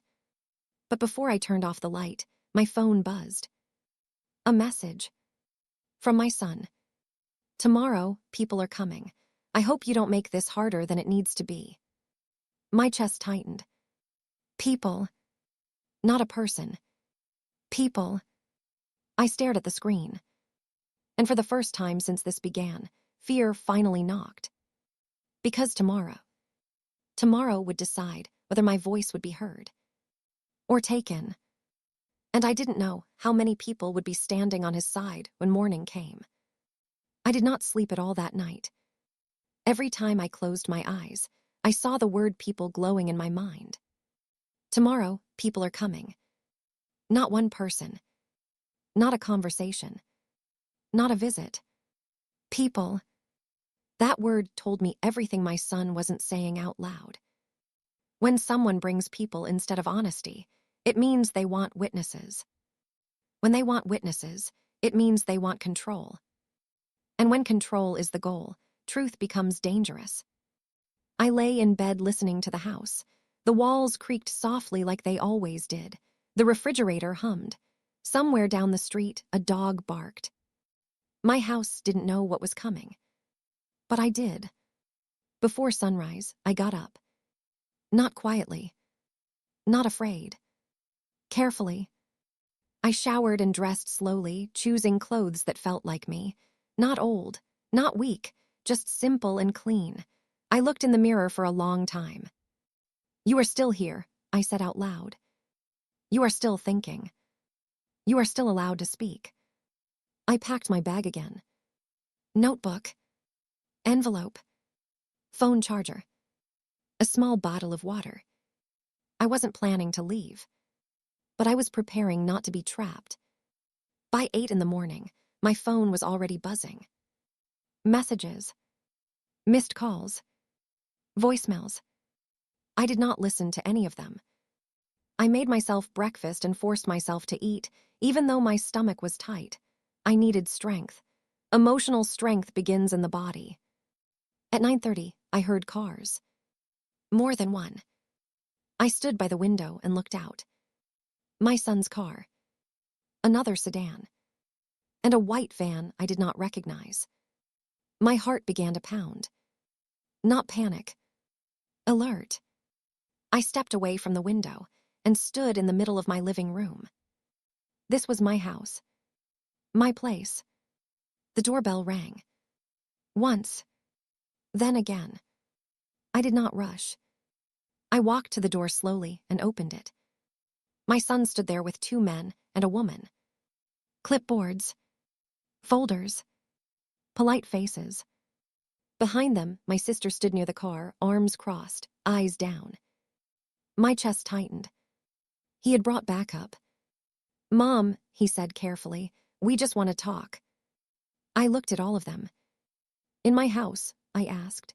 But before I turned off the light, My phone buzzed. A message. From my son. Tomorrow, people are coming. I hope you don't make this harder than it needs to be. My chest tightened. People. Not a person. People. I stared at the screen. And for the first time since this began, fear finally knocked. Because tomorrow would decide whether my voice would be heard. Or taken. And I didn't know how many people would be standing on his side when morning came. I did not sleep at all that night. Every time I closed my eyes, I saw the word people glowing in my mind. Tomorrow, people are coming. Not one person. Not a conversation. Not a visit. People. That word told me everything my son wasn't saying out loud. When someone brings people instead of honesty, it means they want witnesses. When they want witnesses, it means they want control. And when control is the goal, truth becomes dangerous. I lay in bed listening to the house. The walls creaked softly like they always did. The refrigerator hummed. Somewhere down the street, a dog barked. My house didn't know what was coming. But I did. Before sunrise, I got up. Not quietly. Not afraid. Carefully. I showered and dressed slowly, choosing clothes that felt like me. Not old, not weak, just simple and clean. I looked in the mirror for a long time. You are still here, I said out loud. You are still thinking. You are still allowed to speak. I packed my bag again. Notebook. Envelope. Phone charger. A small bottle of water. I wasn't planning to leave. But I was preparing not to be trapped. By 8 in the morning, my phone was already buzzing. Messages. Missed calls. Voicemails. I did not listen to any of them. I made myself breakfast and forced myself to eat, even though my stomach was tight. I needed strength. Emotional strength begins in the body. At 9:30, I heard cars. More than one. I stood by the window and looked out. My son's car. Another sedan. And a white van I did not recognize. My heart began to pound. Not panic. Alert. I stepped away from the window and stood in the middle of my living room. This was my house. My place. The doorbell rang. Once. Then again. I did not rush. I walked to the door slowly and opened it. My son stood there with 2 men and a woman. Clipboards. Folders. Polite faces. Behind them, my sister stood near the car, arms crossed, eyes down. My chest tightened. He had brought backup. Mom, he said carefully, we just want to talk. I looked at all of them. In my house, I asked.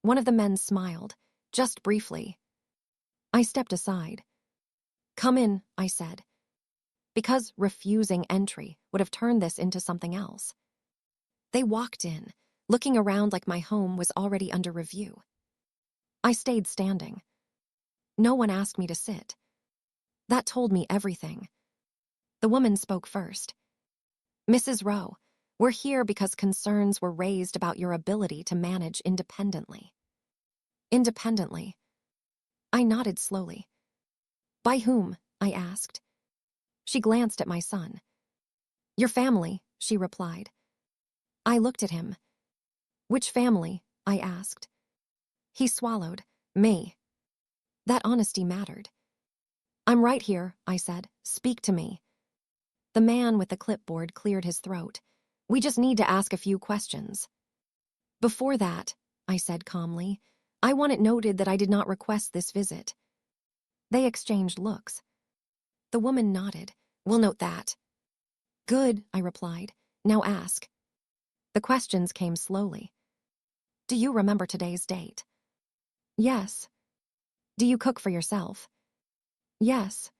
One of the men smiled, just briefly. I stepped aside. Come in, I said. Because refusing entry would have turned this into something else. They walked in, looking around like my home was already under review. I stayed standing. No one asked me to sit. That told me everything. The woman spoke first. Mrs. Rowe, we're here because concerns were raised about your ability to manage independently. Independently. I nodded slowly. By whom? I asked. She glanced at my son. Your family, she replied. I looked at him. Which family? I asked. He swallowed. Me. That honesty mattered. I'm right here, I said. Speak to me. The man with the clipboard cleared his throat. We just need to ask a few questions. Before that, I said calmly, I want it noted that I did not request this visit. They exchanged looks. The woman nodded. We'll note that. Good, I replied. Now ask. The questions came slowly. Do you remember today's date? Yes. Do you cook for yourself? Yes.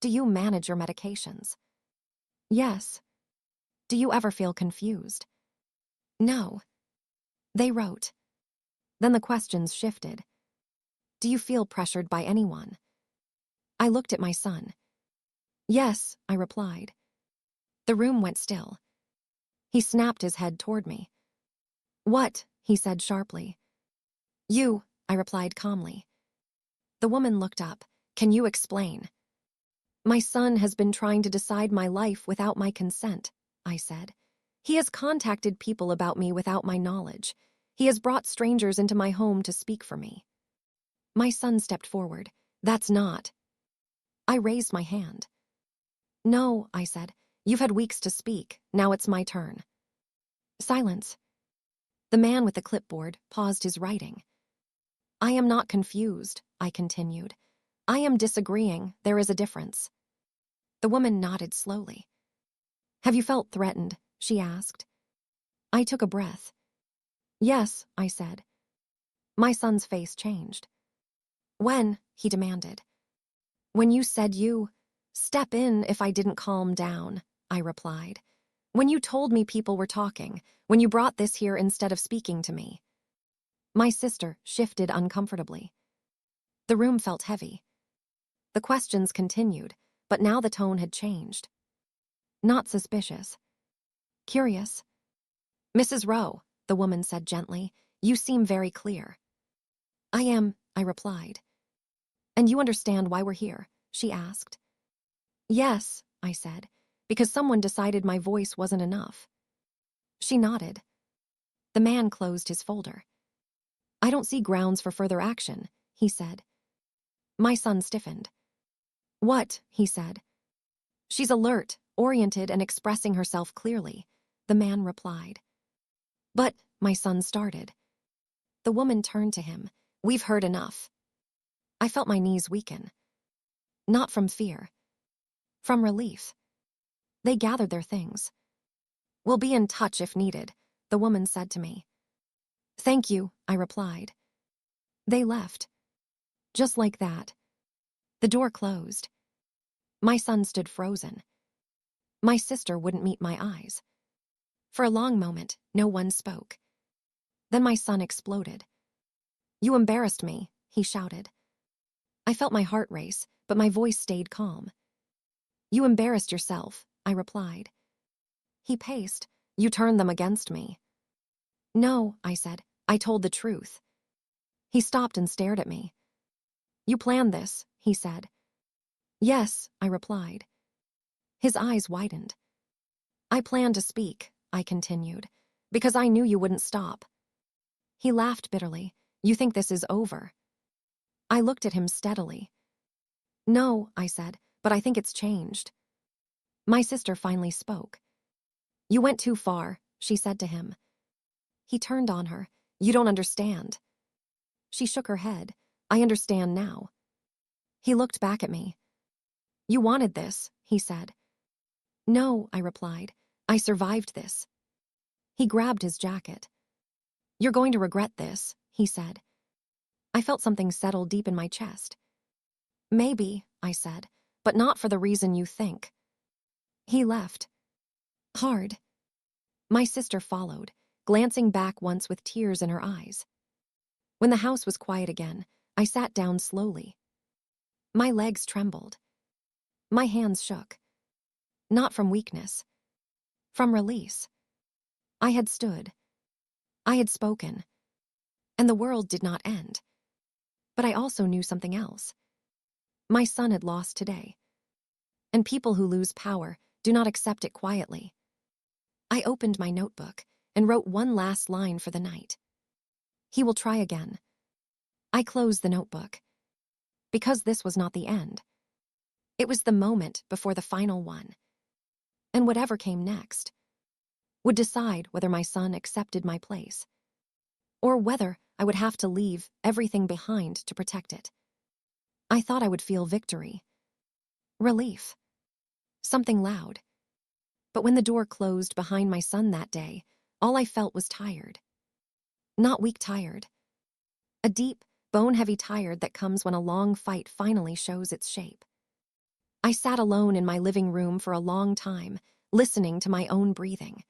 Do you manage your medications? Yes. Do you ever feel confused? No. They wrote. Then the questions shifted. Do you feel pressured by anyone? I looked at my son. Yes, I replied. The room went still. He snapped his head toward me. What? He said sharply. You, I replied calmly. The woman looked up. Can you explain? My son has been trying to decide my life without my consent, I said. He has contacted people about me without my knowledge. He has brought strangers into my home to speak for me. My son stepped forward. That's not. I raised my hand. No, I said. You've had weeks to speak. Now it's my turn. Silence. The man with the clipboard paused his writing. I am not confused, I continued. I am disagreeing. There is a difference. The woman nodded slowly. Have you felt threatened? She asked. I took a breath. Yes, I said. My son's face changed. When? He demanded. When you said you step in if I didn't calm down, I replied. When you told me people were talking, when you brought this here instead of speaking to me. My sister shifted uncomfortably. The room felt heavy. The questions continued, but now the tone had changed. Not suspicious. Curious. Mrs. Rowe, the woman said gently, you seem very clear. I am, I replied. And you understand why we're here? She asked. Yes, I said, because someone decided my voice wasn't enough. She nodded. The man closed his folder. I don't see grounds for further action, he said. My son stiffened. What? He said. She's alert, oriented, and expressing herself clearly, the man replied. But, my son started. The woman turned to him. We've heard enough. I felt my knees weaken. Not from fear. From relief. They gathered their things. We'll be in touch if needed, the woman said to me. Thank you, I replied. They left. Just like that. The door closed. My son stood frozen. My sister wouldn't meet my eyes. For a long moment, no one spoke. Then my son exploded. You embarrassed me, he shouted. I felt my heart race, but my voice stayed calm. You embarrassed yourself, I replied. He paced. You turned them against me. No, I said. I told the truth. He stopped and stared at me. You planned this, he said. Yes, I replied. His eyes widened. I planned to speak, I continued, because I knew you wouldn't stop. He laughed bitterly. You think this is over? I looked at him steadily. No, I said, but I think it's changed. My sister finally spoke. You went too far, she said to him. He turned on her. You don't understand. She shook her head. I understand now. He looked back at me. You wanted this, he said. No, I replied. I survived this. He grabbed his jacket. You're going to regret this, he said. I felt something settle deep in my chest. Maybe, I said, but not for the reason you think. He left. Hard. My sister followed, glancing back once with tears in her eyes. When the house was quiet again, I sat down slowly. My legs trembled. My hands shook. Not from weakness. From release. I had stood. I had spoken. And the world did not end. But I also knew something else. My son had lost today. And people who lose power do not accept it quietly. I opened my notebook and wrote one last line for the night. He will try again. I closed the notebook. Because this was not the end. It was the moment before the final one. And whatever came next would decide whether my son accepted my place, or whether I would have to leave everything behind to protect it. I thought I would feel victory, relief, something loud. But when the door closed behind my son that day, all I felt was tired. Not weak tired. A deep, bone-heavy tired that comes when a long fight finally shows its shape. I sat alone in my living room for a long time, listening to my own breathing.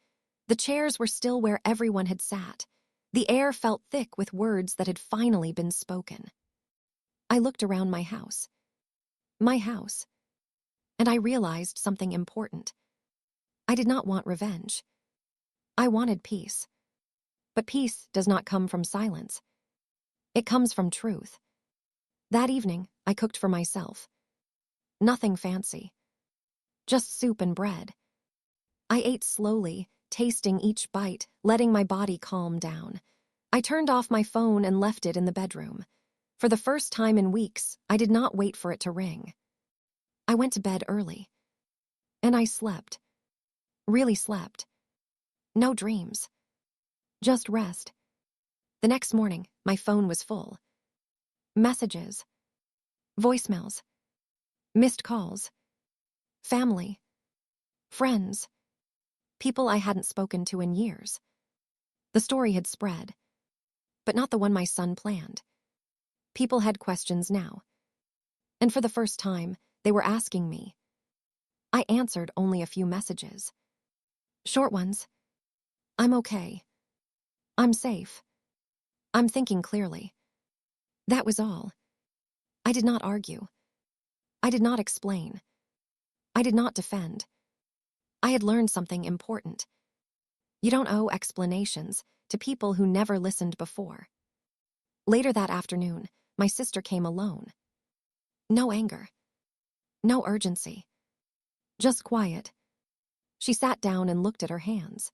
The chairs were still where everyone had sat. The air felt thick with words that had finally been spoken. I looked around my house. My house. And I realized something important. I did not want revenge. I wanted peace. But peace does not come from silence. It comes from truth. That evening, I cooked for myself. Nothing fancy. Just soup and bread. I ate slowly, tasting each bite, letting my body calm down. I turned off my phone and left it in the bedroom. For the first time in weeks, I did not wait for it to ring. I went to bed early. And I slept. Really slept. No dreams. Just rest. The next morning, my phone was full. Messages. Voicemails. Missed calls. Family. Friends. People I hadn't spoken to in years. The story had spread. But not the one my son planned. People had questions now. And for the first time, they were asking me. I answered only a few messages. Short ones. I'm okay. I'm safe. I'm thinking clearly. That was all. I did not argue. I did not explain. I did not defend. I had learned something important. You don't owe explanations to people who never listened before. Later that afternoon, my sister came alone. No anger. No urgency. Just quiet. She sat down and looked at her hands.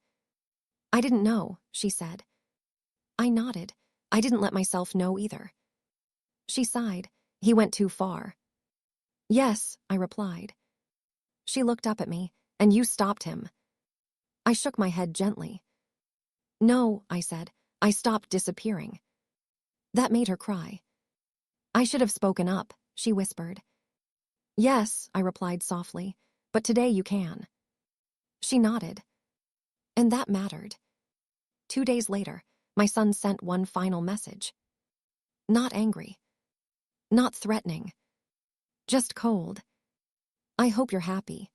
I didn't know, she said. I nodded. I didn't let myself know either. She sighed. He went too far. Yes, I replied. She looked up at me, and you stopped him. I shook my head gently. No, I said. I stopped disappearing. That made her cry. I should have spoken up, she whispered. Yes, I replied softly, but today you can. She nodded. And that mattered. 2 days later, my son sent one final message. Not angry. Not threatening. Just cold. I hope you're happy.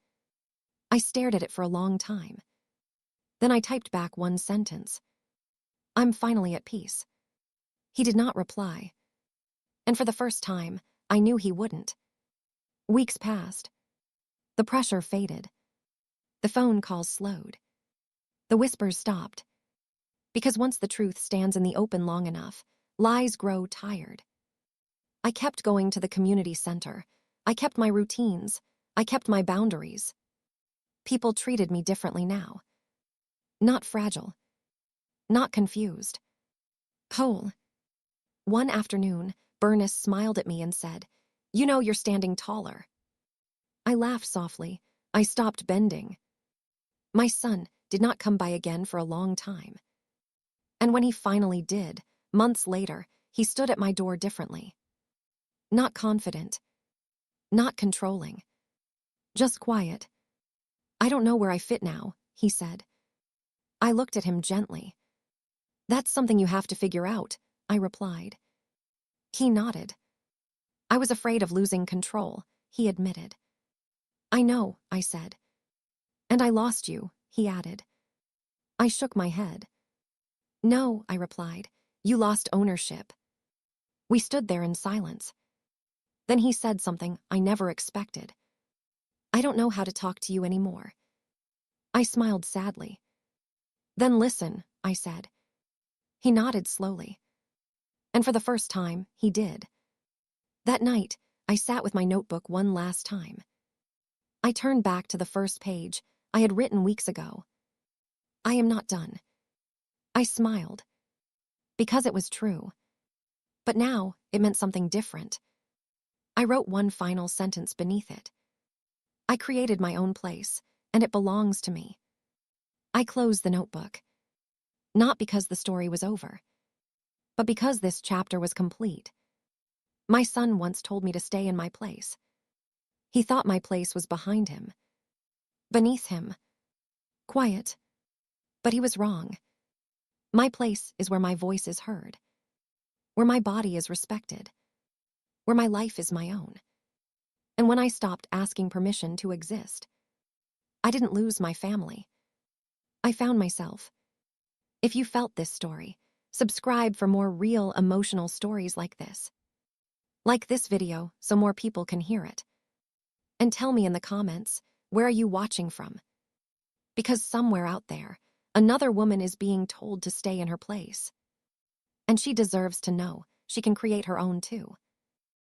I stared at it for a long time. Then I typed back one sentence. I'm finally at peace. He did not reply. And for the first time, I knew he wouldn't. Weeks passed. The pressure faded. The phone calls slowed. The whispers stopped. Because once the truth stands in the open long enough, lies grow tired. I kept going to the community center. I kept my routines. I kept my boundaries. People treated me differently now. Not fragile. Not confused. Whole. One afternoon, Bernice smiled at me and said, You know you're standing taller. I laughed softly. I stopped bending. My son did not come by again for a long time. And when he finally did, months later, he stood at my door differently. Not confident. Not controlling. Just quiet. I don't know where I fit now, he said. I looked at him gently. That's something you have to figure out, I replied. He nodded. I was afraid of losing control, he admitted. I know, I said. And I lost you, he added. I shook my head. No, I replied. You lost ownership. We stood there in silence. Then he said something I never expected. I don't know how to talk to you anymore. I smiled sadly. Then listen, I said. He nodded slowly. And for the first time, he did. That night, I sat with my notebook one last time. I turned back to the first page I had written weeks ago. I am not done. I smiled. Because it was true. But now, it meant something different. I wrote one final sentence beneath it. I created my own place, and it belongs to me. I closed the notebook. Not because the story was over, but because this chapter was complete. My son once told me to stay in my place. He thought my place was behind him. Beneath him. Quiet. But he was wrong. My place is where my voice is heard. Where my body is respected. Where my life is my own. And when I stopped asking permission to exist, I didn't lose my family. I found myself. If you felt this story, subscribe for more real emotional stories like this. Like this video so more people can hear it. And tell me in the comments, where are you watching from? Because somewhere out there, another woman is being told to stay in her place. And she deserves to know she can create her own too.